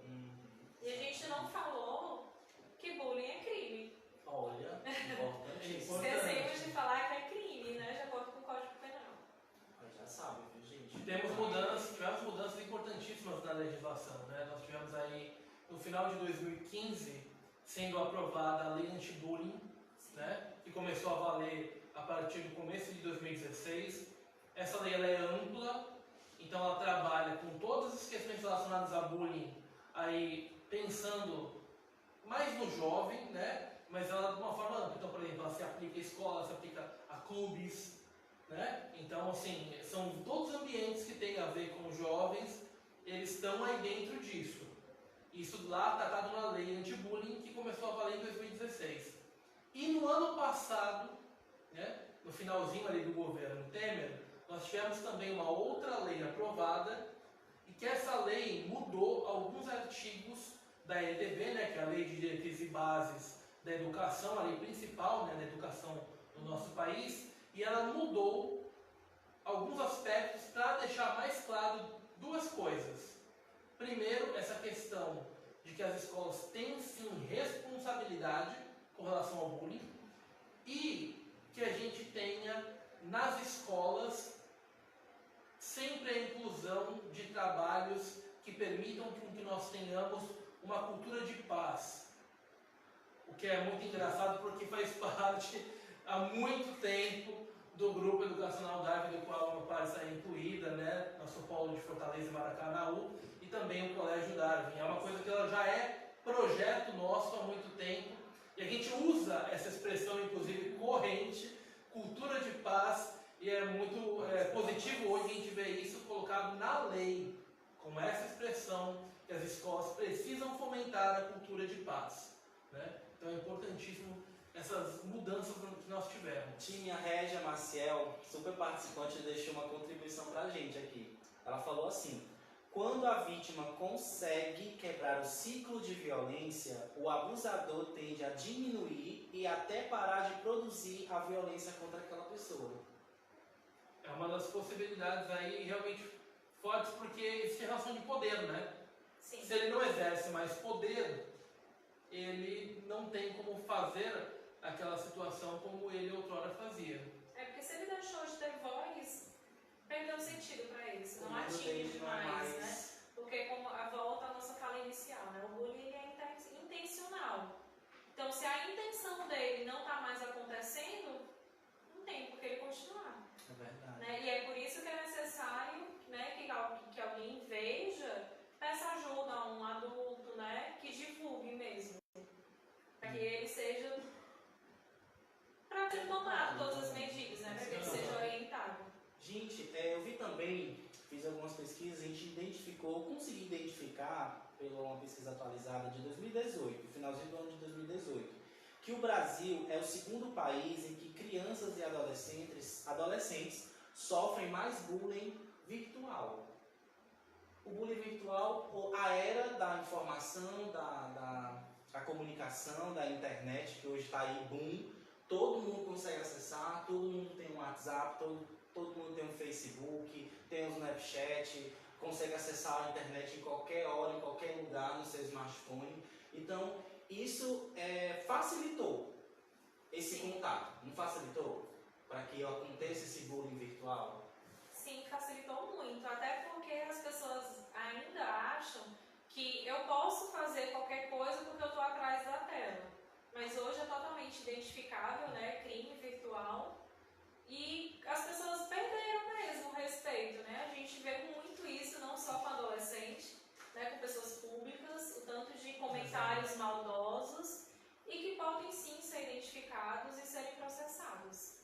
E a gente não falou que bullying é crime. Olha, importante. Esquecemos de falar que é crime, né? De acordo com o Código Penal. legislação, né? Nós tivemos aí, no final de 2015, sendo aprovada a lei anti-bullying, né? Que começou a valer a partir do começo de 2016. Essa lei ela é ampla, então ela trabalha com todas as questões relacionadas a bullying, aí pensando mais no jovem, né? Mas ela de uma forma ampla. Então, por exemplo, ela se aplica à escola, se aplica a clubes, né? Então, assim, são todos os ambientes que têm a ver com os jovens, eles estão aí dentro disso. Isso lá está tratado na lei anti-bullying que começou a valer em 2016. E no ano passado, né, no finalzinho ali do governo Temer, nós tivemos também uma outra lei aprovada e que essa lei mudou alguns artigos da LDB, né, que é a Lei de Diretrizes e Bases da Educação, a lei principal, né, da educação no nosso país, e ela mudou alguns aspectos para deixar mais claro duas coisas. Primeiro, essa questão de que as escolas têm sim responsabilidade com relação ao bullying e que a gente tenha nas escolas sempre a inclusão de trabalhos que permitam que nós tenhamos uma cultura de paz. O que é muito engraçado porque faz parte há muito tempo do grupo educacional Darwin, do qual a meu pai está incluída, né? Nosso polo de Fortaleza e Maracanaú, e também o Colégio Darwin. É uma coisa que ela já é projeto nosso há muito tempo, e a gente usa essa expressão, inclusive, corrente, cultura de paz, e é muito positivo hoje a gente ver isso colocado na lei, com essa expressão, que as escolas precisam fomentar a cultura de paz, né? Então é importantíssimo essas mudanças que nós tivemos. Tinha Régia Maciel, super participante, deixou uma contribuição pra gente aqui. Ela falou assim: quando a vítima consegue quebrar o ciclo de violência, o abusador tende a diminuir e até parar de produzir a violência contra aquela pessoa. É uma das possibilidades aí realmente fortes, porque existe relação de poder, né? Sim. Se ele não exerce mais poder, ele não tem como fazer aquela situação como ele outrora fazia. É porque se ele deixou de ter voz, perdeu o sentido para ele, se não O atinge dele não é mais, mais- né? Porque como a volta à nossa fala inicial, né? O bullying ele é intencional. Então, se a intenção dele não está mais acontecendo, não tem por que ele continuar. É verdade. Né? E é por isso que é necessário, né, que alguém veja, peça ajuda a um adulto, né, que divulgue mesmo. Para que ele seja, para ele tomar todas as medidas, né, para que ele seja orientado. Gente, eu vi também, fiz algumas pesquisas, a gente identificou, consegui identificar, pela uma pesquisa atualizada de 2018, finalzinho do ano de 2018, que o Brasil é o segundo país em que crianças e adolescentes sofrem mais bullying virtual. O bullying virtual, a era da informação, da comunicação, da internet, que hoje está aí boom, todo mundo consegue acessar, todo mundo tem um WhatsApp, todo mundo tem um Facebook, tem um Snapchat, consegue acessar a internet em qualquer hora, em qualquer lugar no seu smartphone. Então, isso facilitou esse contato, não facilitou? Para que aconteça esse bullying virtual? Sim, facilitou muito, até porque as pessoas ainda acham que eu posso fazer qualquer coisa porque eu estou atrás da tela. Mas hoje é totalmente identificável, né, crime virtual, e as pessoas perderam mesmo o respeito, né? A gente vê muito isso, não só com adolescente, né, com pessoas públicas, o tanto de comentários maldosos e que podem sim ser identificados e serem processados.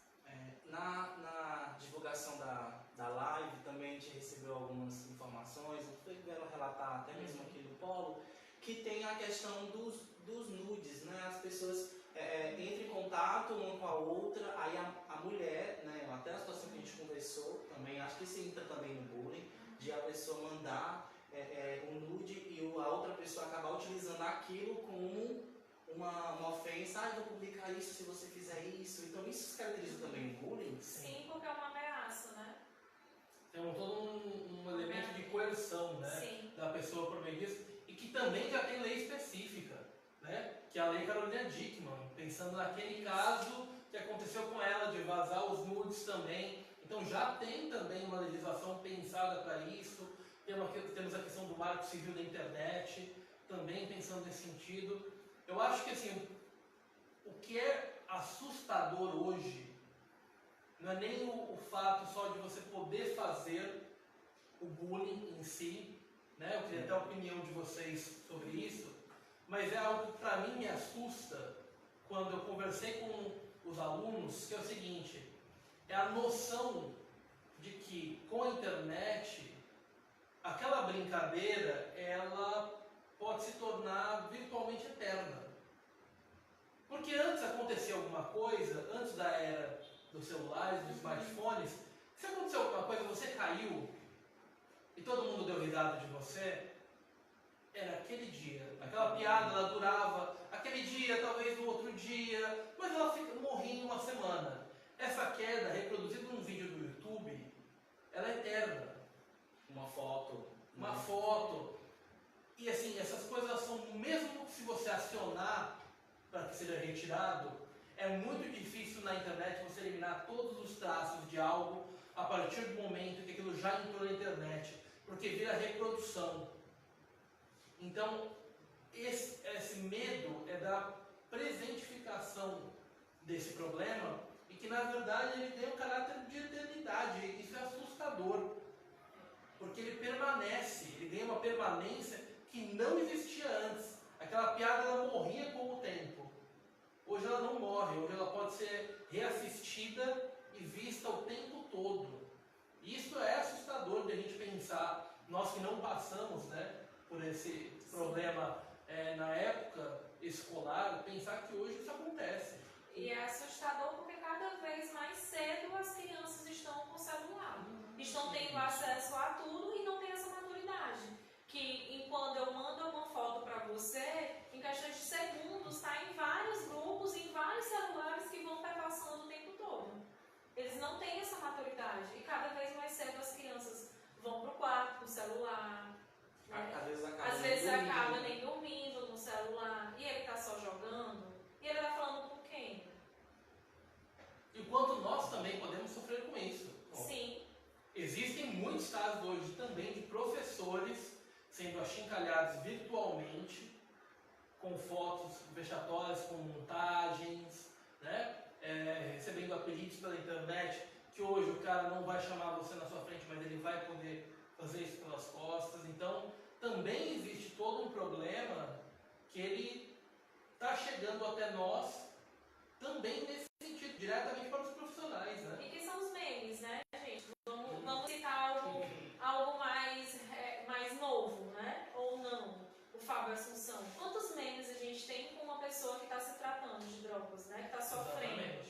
Na divulgação da live também a gente recebeu algumas informações, vieram relatar até mesmo aqui no Polo, que tem a questão dos nudes, né? As pessoas entram em contato uma com a outra, aí a mulher, né? Até a situação que a gente conversou também, acho que isso entra também no bullying, de a pessoa mandar um nude e a outra pessoa acabar utilizando aquilo como uma ofensa. Ah, eu vou publicar isso se você fizer isso. Então isso se caracteriza também o bullying? Sim, porque é uma ameaça, né? Tem todo um elemento de coerção, né? Sim. Da pessoa por meio disso, e que também já tem lei específica, né? Que é a Lei Carolina Dickmann, pensando naquele caso que aconteceu com ela, de vazar os nudes também. Então já tem também uma legislação pensada para isso. Temos a questão do marco Marco Civil da Internet, também pensando nesse sentido. Eu acho que assim, o que é assustador hoje não é nem o fato só de você poder fazer o bullying em si, né? Eu queria ter a opinião de vocês sobre isso, mas é algo que para mim me assusta quando eu conversei com os alunos, que é o seguinte, é a noção de que com a internet, aquela brincadeira, ela pode se tornar virtualmente eterna. Porque antes acontecia alguma coisa, antes da era dos celulares, dos smartphones, se aconteceu alguma coisa, você caiu e todo mundo deu risada de você, era aquele dia. Aquela piada, ela durava aquele dia, talvez no outro dia, mas ela morria em uma semana. Essa queda, reproduzida num vídeo do YouTube, ela é eterna. Uma foto. Uma foto. E assim, essas coisas elas são, mesmo se você acionar para que seja retirado, é muito difícil na internet você eliminar todos os traços de algo a partir do momento que aquilo já entrou na internet, porque vira reprodução. Então, esse medo é da presentificação desse problema e que, na verdade, ele tem um caráter de eternidade. Isso é assustador, porque ele permanece, ele ganha uma permanência que não existia antes. Aquela piada, ela morria com o tempo. Hoje ela não morre, hoje ela pode ser reassistida e vista o tempo todo. E isso é assustador de a gente pensar, nós que não passamos, né, por esse problema na época escolar, pensar que hoje isso acontece. E é assustador porque cada vez mais cedo as crianças estão com o celular. Estão tendo acesso a tudo e não têm essa maturidade. Que quando eu mando uma foto para você, em questões de segundos, está em vários grupos, em vários celulares que vão passando o tempo todo. Eles não têm essa maturidade. E cada vez mais cedo as crianças vão para o quarto com o celular. Né? Às vezes acaba nem dormindo no celular. E ele está só jogando. E ele está falando com quem? E quanto nós também podemos sofrer com isso. Sim. Existem muitos casos hoje também de professores sendo achincalhados virtualmente, com fotos vexatórias, com montagens, né? Recebendo apelidos pela internet, que hoje o cara não vai chamar você na sua frente, mas ele vai poder fazer isso pelas costas. Então, também existe todo um problema que ele está chegando até nós, também nesse sentido, diretamente para os profissionais, né? E que são os memes, né, gente? Vamos citar algo mais novo, né? Ou não? O Fábio Assunção. Quantos memes a gente tem com uma pessoa que está se tratando de drogas, né? Que está sofrendo.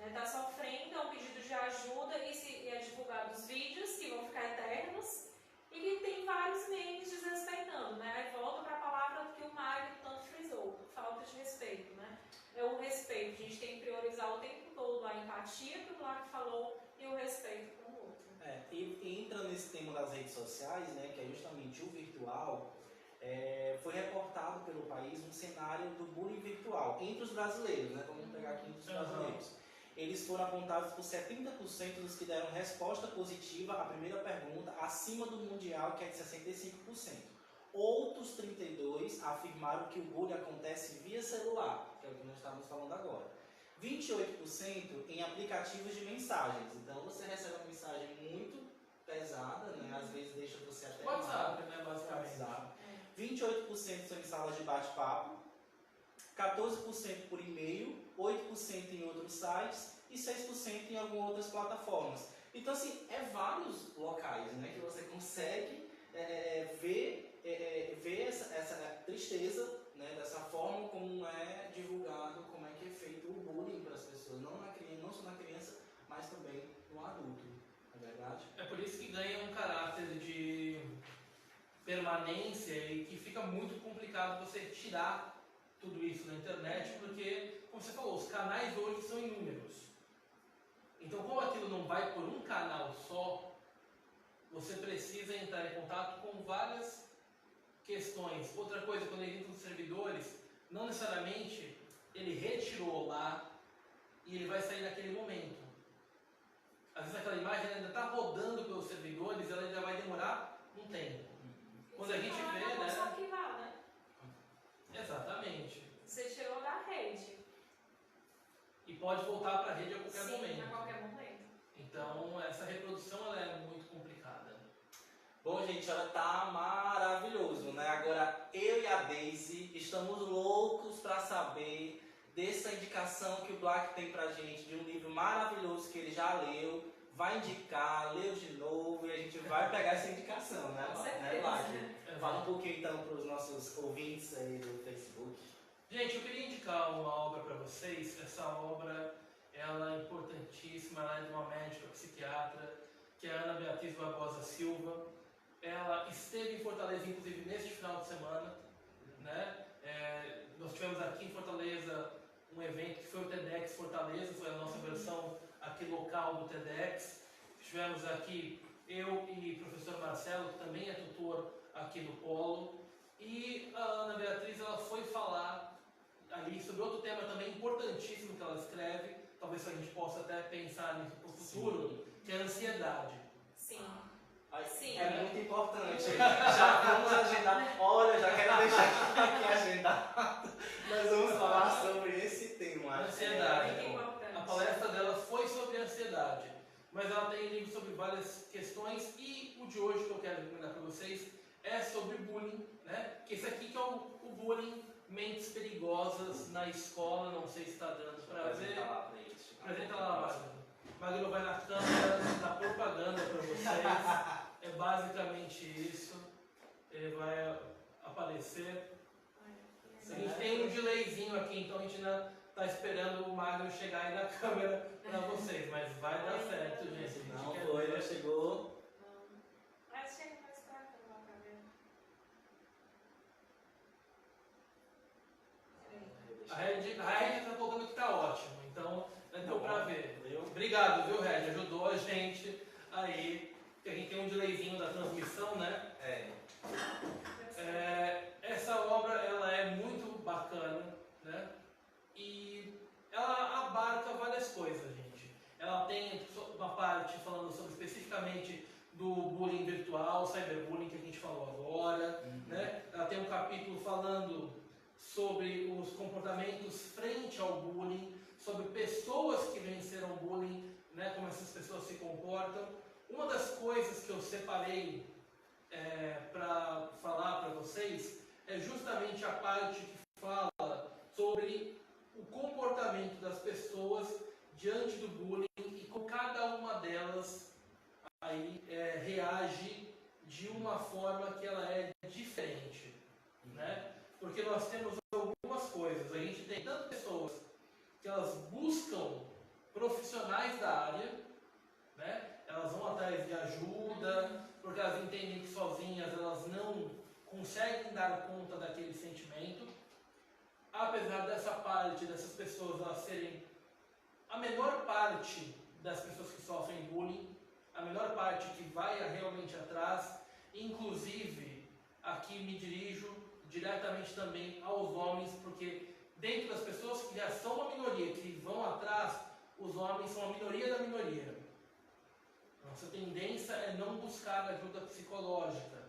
Está sofrendo, é um pedido de ajuda e é divulgado os vídeos que vão ficar eternos e que tem vários memes desrespeitando, né? Aí volta para a palavra que o Mário tanto frisou, falta de respeito, né? É o respeito, a gente tem que priorizar o tempo todo a empatia que o Mário falou e o respeito com o outro. E entra nesse tema das redes sociais, né, que é justamente o virtual, foi reportado pelo país um cenário do bullying virtual entre os brasileiros, né? Vamos pegar aqui entre os brasileiros. Eles foram apontados por 70% dos que deram resposta positiva à primeira pergunta, acima do mundial, que é de 65%. Outros 32% afirmaram que o bullying acontece via celular, que é o que nós estávamos falando agora. 28% em aplicativos de mensagens. Então você recebe uma mensagem muito pesada, né? Às vezes deixa você até... WhatsApp, né, basicamente. WhatsApp. 28% são em salas de bate-papo, 14% por e-mail, 8% em outros sites e 6% em algumas outras plataformas. Então, assim, vários locais, né, que você consegue ver essa tristeza, né, dessa forma como é divulgado, como é que é feito o bullying para as pessoas, não só na criança, mas também no adulto, não é verdade? É por isso que ganha um caráter de permanência e que fica muito complicado você tirar tudo isso na internet, porque, como você falou, os canais hoje são inúmeros. Então, como aquilo não vai por um canal só, você precisa entrar em contato com várias questões. Outra coisa, quando ele entra nos servidores, não necessariamente ele retirou lá e ele vai sair naquele momento. Às vezes aquela imagem ainda está rodando pelos servidores, ela ainda vai demorar um tempo. pode voltar para a rede a qualquer Sim, momento. a qualquer momento. Então, essa reprodução ela é muito complicada. Bom, gente, olha, tá maravilhoso, né? Agora, eu e a Daisy estamos loucos para saber dessa indicação que o Black tem pra gente, de um livro maravilhoso que ele já leu, vai indicar, leu de novo, e a gente vai pegar essa indicação, né, Com Black? certeza. Fala um pouquinho então para os nossos ouvintes aí do Facebook. Gente, eu queria indicar uma obra para vocês. Essa obra ela é importantíssima, ela é de uma médica psiquiatra, que é a Ana Beatriz Barbosa Silva. Ela esteve em Fortaleza, inclusive, neste final de semana, né? Nós tivemos aqui em Fortaleza um evento que foi o TEDx Fortaleza, foi a nossa versão aqui local do TEDx. Tivemos aqui eu e o professor Marcelo, que também é tutor aqui no Polo, e a Ana Beatriz ela foi falar ali sobre outro tema também importantíssimo que ela escreve, talvez a gente possa até pensar nisso para o futuro, que é a ansiedade. Sim. Sim. É muito importante. Já vamos agendar. Olha, já quero deixar aqui agendado. Nós vamos falar sobre esse tema. Ansiedade. É muito importante. A palestra dela foi sobre ansiedade, mas ela tem livros sobre várias questões e o de hoje que eu quero recomendar para vocês é sobre bullying, né? Que esse aqui que é o bullying, mentes perigosas na escola, não sei se está dando para ver. Apresenta lá, Magno. Magno vai na câmera, dá propaganda para vocês. É basicamente isso. Ele vai aparecer. A gente tem um delayzinho aqui, então a gente ainda está esperando o Magno chegar aí na câmera para vocês, mas vai dar certo, gente. Não foi, não chegou. Mas chega mais pra cá, lá pra ver. A Red está colocando que está ótimo, então deu para ver. Obrigado, viu, Red? Ajudou a gente aí, porque a gente tem um delayzinho da transmissão, né? Essa obra ela é muito bacana, né? E ela abarca várias coisas, gente. Ela tem uma parte falando sobre especificamente do bullying virtual, cyberbullying que a gente falou agora, né? Ela tem um capítulo falando sobre os comportamentos frente ao bullying, sobre pessoas que venceram bullying, né? Como essas pessoas se comportam. Uma das coisas que eu separei para falar para vocês é justamente a parte que fala sobre o comportamento das pessoas diante do bullying e como cada uma delas aí reage de uma forma que ela é diferente, né? Porque nós temos algumas coisas, a gente tem tantas pessoas que elas buscam profissionais da área, né? Elas vão atrás de ajuda, porque elas entendem que sozinhas elas não conseguem dar conta daquele sentimento. Apesar dessa parte, dessas pessoas elas serem a menor parte das pessoas que sofrem bullying, a menor parte que vai realmente atrás, inclusive aqui me dirijo diretamente também aos homens, porque dentro das pessoas que já são uma minoria, que vão atrás, os homens são a minoria da minoria. Nossa tendência é não buscar ajuda psicológica.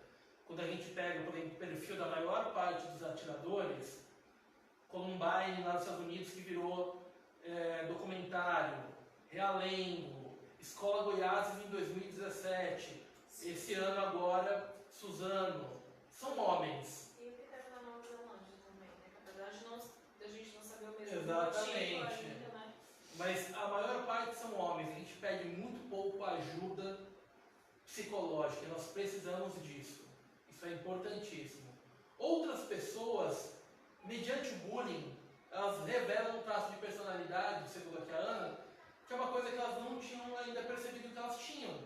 Quando a gente pega, por exemplo, o perfil da maior parte dos atiradores, Columbine lá nos Estados Unidos, que virou documentário, Realengo, Escola Goiás em 2017, esse ano agora, Suzano, são homens. E o que teve na Nova Zelândia também, né? Apesar de a gente não saber o mesmo Exatamente. motivo ainda, né? Mas a maior parte são homens, a gente pede muito pouco ajuda psicológica, e nós precisamos disso. Isso é importantíssimo. Outras pessoas, mediante o bullying, elas revelam um traço de personalidade, segundo aqui a Ana, que é uma coisa que elas não tinham ainda percebido que elas tinham,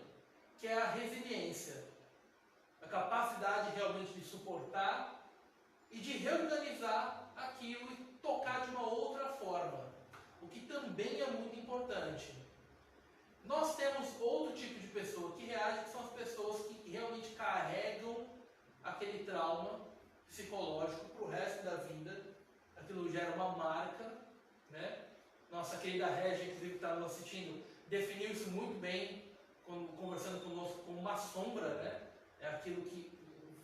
que é a resiliência. A capacidade realmente de suportar e de reorganizar aquilo e tocar de uma outra forma, o que também é muito importante. Nós temos outro tipo de pessoa que reage, que são as pessoas que realmente carregam aquele trauma psicológico para o resto da vida. Aquilo gera uma marca, né? Nossa querida Régia, inclusive, que está nos assistindo, definiu isso muito bem, conversando conosco, como uma sombra, né? É aquilo que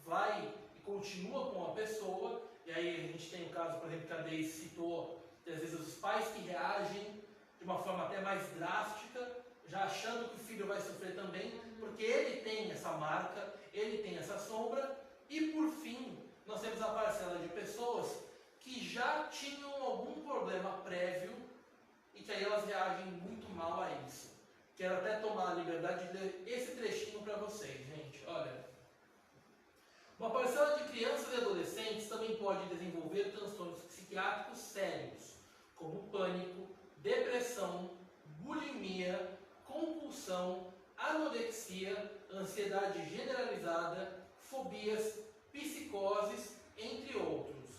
vai e continua com a pessoa. E aí a gente tem o caso, por exemplo, que a Deise citou, que às vezes os pais que reagem de uma forma até mais drástica, já achando que o filho vai sofrer também, porque ele tem essa marca, ele tem essa sombra. E por fim, nós temos a parcela de pessoas que já tinham algum problema prévio e que aí elas reagem muito mal a isso. Quero até tomar a liberdade de ler esse trechinho para vocês, gente. Olha. Uma parcela de crianças e adolescentes também pode desenvolver transtornos psiquiátricos sérios, como pânico, depressão, bulimia, compulsão, anorexia, ansiedade generalizada, fobias, psicoses, entre outros.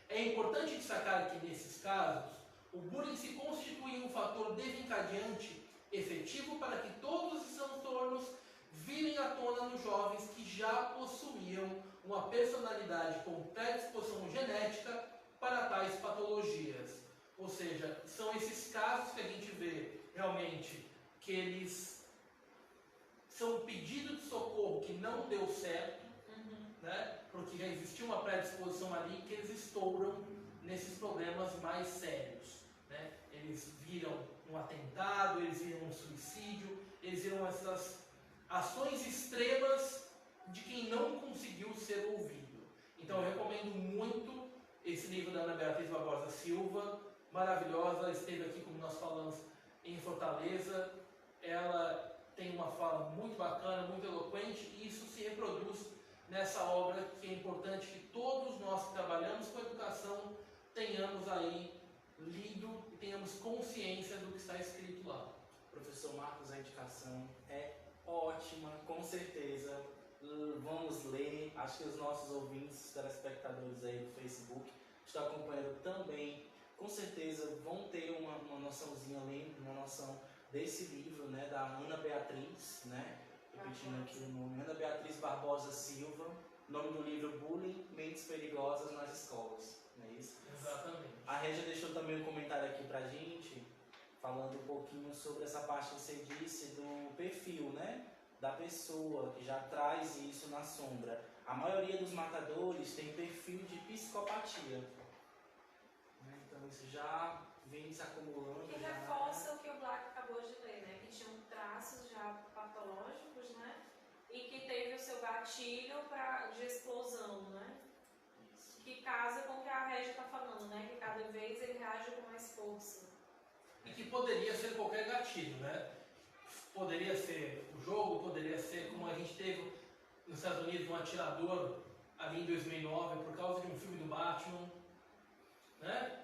É importante destacar que, nesses casos, o bullying se constitui um fator desencadeante efetivo para que todos os transtornos virem à tona nos jovens que já possuíam uma personalidade com predisposição genética para tais patologias. Ou seja, são esses casos que a gente vê realmente que eles são um pedido de socorro que não deu certo, né? Porque já existia uma predisposição ali que eles estouram nesses problemas mais sérios, né? Eles viram um atentado, eles viram um suicídio, eles viram essas ações extremas de quem não conseguiu ser ouvido. Então eu recomendo muito esse livro da Ana Beatriz Barbosa Silva, maravilhosa. Ela esteve aqui, como nós falamos, em Fortaleza. Ela tem uma fala muito bacana, muito eloquente, e isso se reproduz nessa obra, que é importante que todos nós que trabalhamos com educação tenhamos aí lido e tenhamos consciência do que está escrito lá. Professor Marcos, a indicação é ótima, com certeza. Vamos ler. Acho que os nossos ouvintes, telespectadores aí do Facebook, estão acompanhando também. Com certeza vão ter uma noçãozinha, uma noção desse livro, né, da Ana Beatriz, né? Repetindo aqui o nome, Ana Beatriz Barbosa Silva. O nome do livro: Bullying, Mentes Perigosas nas Escolas. Não é isso? Exatamente. A Régia deixou também um comentário aqui pra gente, falando um pouquinho sobre essa parte que você disse do perfil, né? Da pessoa que já traz isso na sombra. A maioria dos matadores tem perfil de psicopatia. Então isso já vem se acumulando. Que reforça o que o Black acabou de ler, né? Que tinham traços já patológicos, né? E que teve o seu gatilho de explosão, né? Isso. Que casa com o que a Régia está falando, né? Que cada vez ele reage com mais força. E que poderia ser qualquer gatilho, né? Poderia ser o jogo, poderia ser como a gente teve nos Estados Unidos um atirador ali em 2009 por causa de um filme do Batman, né?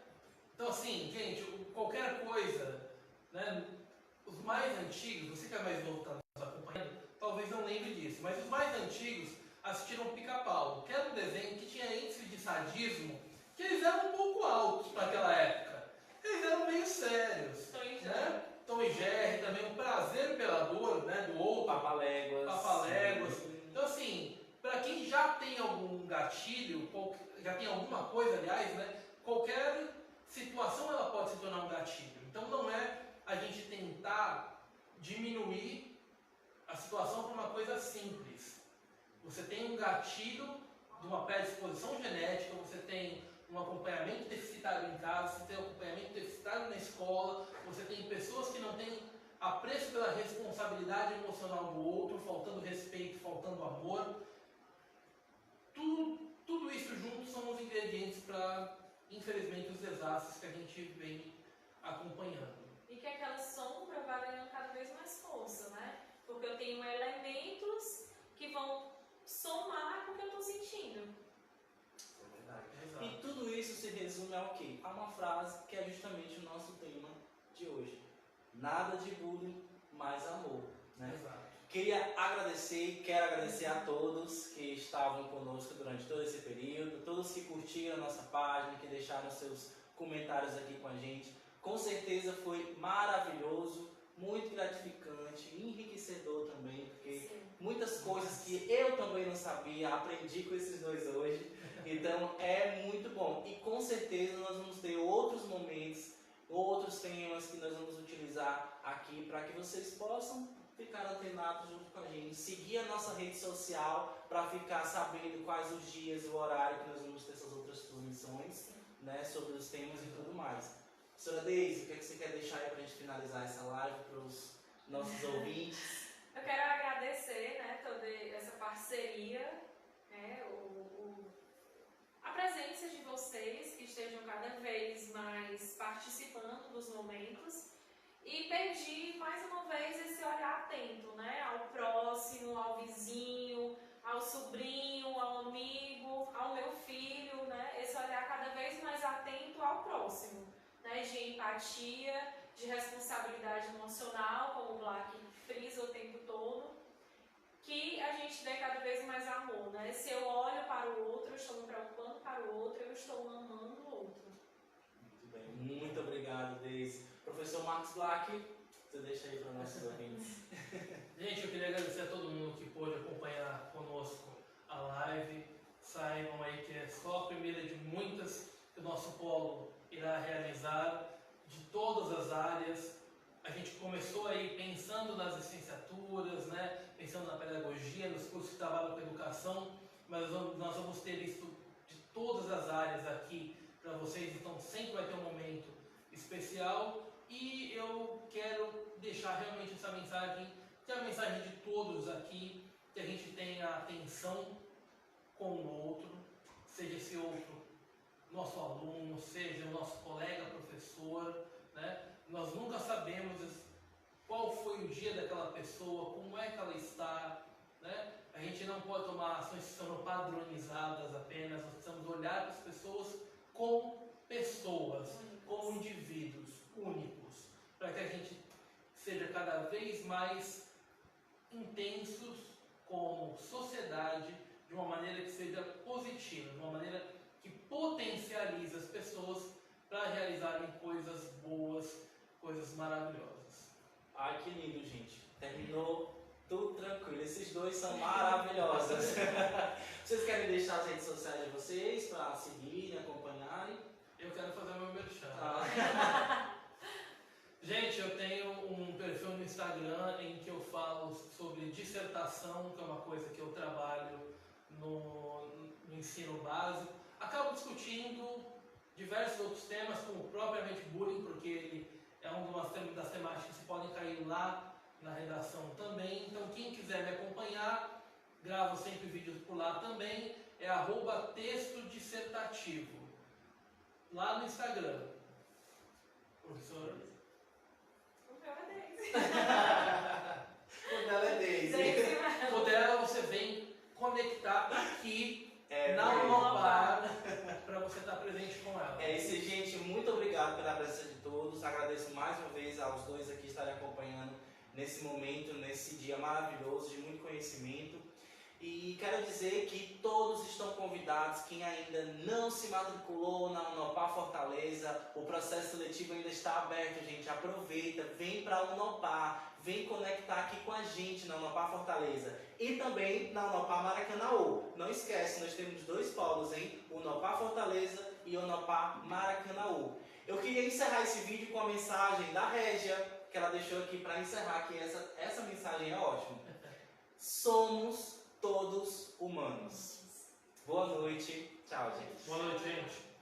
Então assim, gente, qualquer coisa, né? Os mais antigos, você que é mais novo está nos acompanhando, talvez não lembre disso, mas os mais antigos assistiram Pica-Pau, que era um desenho que tinha índice de sadismo, que eles eram um pouco altos para aquela época. Eles eram meio sérios, né? Tom e Jerry também, o prazer pela dor, né, do outro. Papaléguas. Então assim, para quem já tem algum gatilho, já tem alguma coisa, aliás, né, qualquer situação ela pode se tornar um gatilho. Então não é a gente tentar diminuir a situação para uma coisa simples. Você tem um gatilho de uma predisposição genética, você tem um acompanhamento deficitário em casa, você tem um acompanhamento deficitário na escola, você tem pessoas que não têm apreço pela responsabilidade emocional do outro, faltando respeito, faltando amor. Tudo isso junto são os ingredientes para, infelizmente, os desastres que a gente vem acompanhando. E que aquela sombra vai ganhando cada vez mais força, né? Porque eu tenho elementos que vão somar com o que eu estou sentindo. E tudo isso se resume ao quê? A uma frase que é justamente o nosso tema de hoje. Nada de bullying, mais amor. Né? Exato. Quero agradecer a todos que estavam conosco durante todo esse período, todos que curtiram a nossa página, que deixaram seus comentários aqui com a gente. Com certeza foi maravilhoso, muito gratificante, enriquecedor também, porque Sim. Muitas coisas que eu também não sabia, aprendi com esses dois hoje. Então é muito bom. E com certeza nós vamos ter outros momentos, outros temas que nós vamos utilizar aqui para que vocês possam ficar antenados junto com a gente. Seguir a nossa rede social para ficar sabendo quais os dias e o horário que nós vamos ter essas outras transmissões, né, sobre os temas e tudo mais. Professora Deise, o que você quer deixar aí para a gente finalizar essa live para os nossos ouvintes? Eu quero agradecer, né, toda essa parceria, né, a presença de vocês que estejam cada vez mais participando dos momentos e pedir mais uma vez esse olhar atento, né, ao próximo, ao vizinho, ao sobrinho, ao amigo, ao meu filho, né, esse olhar cada vez mais atento ao próximo, né, de empatia, de responsabilidade emocional, como o Black frisa o tempo todo, que a gente dê cada vez mais amor, né? Se eu olho para o outro, eu estou me preocupando para o outro, eu estou amando o outro. Muito bem, muito obrigado, Deise. Professor Marcos Black, você deixa aí para os nossos ouvintes. Gente, eu queria agradecer a todo mundo que pôde acompanhar conosco a live. Saibam aí que é só a primeira de muitas que o nosso polo irá realizar, de todas as áreas. A gente começou aí pensando nas licenciaturas, né? Pensando na pedagogia, nos cursos que trabalham com educação, mas nós vamos ter isso de todas as áreas aqui para vocês, então sempre vai ter um momento especial e eu quero deixar realmente essa mensagem, que é a mensagem de todos aqui, que a gente tenha atenção com o outro, seja esse outro nosso aluno, seja o nosso colega professor, né? Nós nunca sabemos qual foi o dia daquela pessoa, como é que ela está, né? A gente não pode tomar ações que são padronizadas apenas, nós precisamos olhar para as pessoas como pessoas, como indivíduos únicos, para que a gente seja cada vez mais intensos como sociedade, de uma maneira que seja positiva, de uma maneira que potencialize as pessoas para realizarem coisas boas, coisas maravilhosas. Ai, que lindo, gente. Terminou tudo tranquilo. Esses dois são maravilhosos. Vocês querem deixar as redes sociais de vocês para seguirem, acompanharem? Eu quero fazer o meu merchan. Ah. Gente, eu tenho um perfil no Instagram em que eu falo sobre dissertação, que é uma coisa que eu trabalho no ensino básico. Acabo discutindo diversos outros temas, como propriamente bullying, porque ele é uma das temáticas que podem cair lá na redação também. Então, quem quiser me acompanhar, gravo sempre vídeos por lá também, é @textodissertativo, lá no Instagram. Professor? O meu é Deise. O dela é Deise. Deise mesmo. O dela você vem conectar aqui na mesmo. Unopar para você estar presente com ela. É isso, gente. Muito obrigado pela presença de todos. Agradeço mais uma vez aos dois aqui estarem acompanhando nesse momento, nesse dia maravilhoso de muito conhecimento. E quero dizer que todos estão convidados. Quem ainda não se matriculou na Unopar Fortaleza, o processo seletivo ainda está aberto, gente. Aproveita, vem para a Unopar, vem conectar aqui com a gente na Unopar Fortaleza e também na Unopar Maracanaú. Não esquece, nós temos 2 polos, hein? Unopar Fortaleza e Unopar Maracanaú. Eu queria encerrar esse vídeo com a mensagem da Régia, que ela deixou aqui para encerrar, que essa mensagem é ótima. Somos todos humanos. Boa noite. Tchau, gente. Boa noite, gente.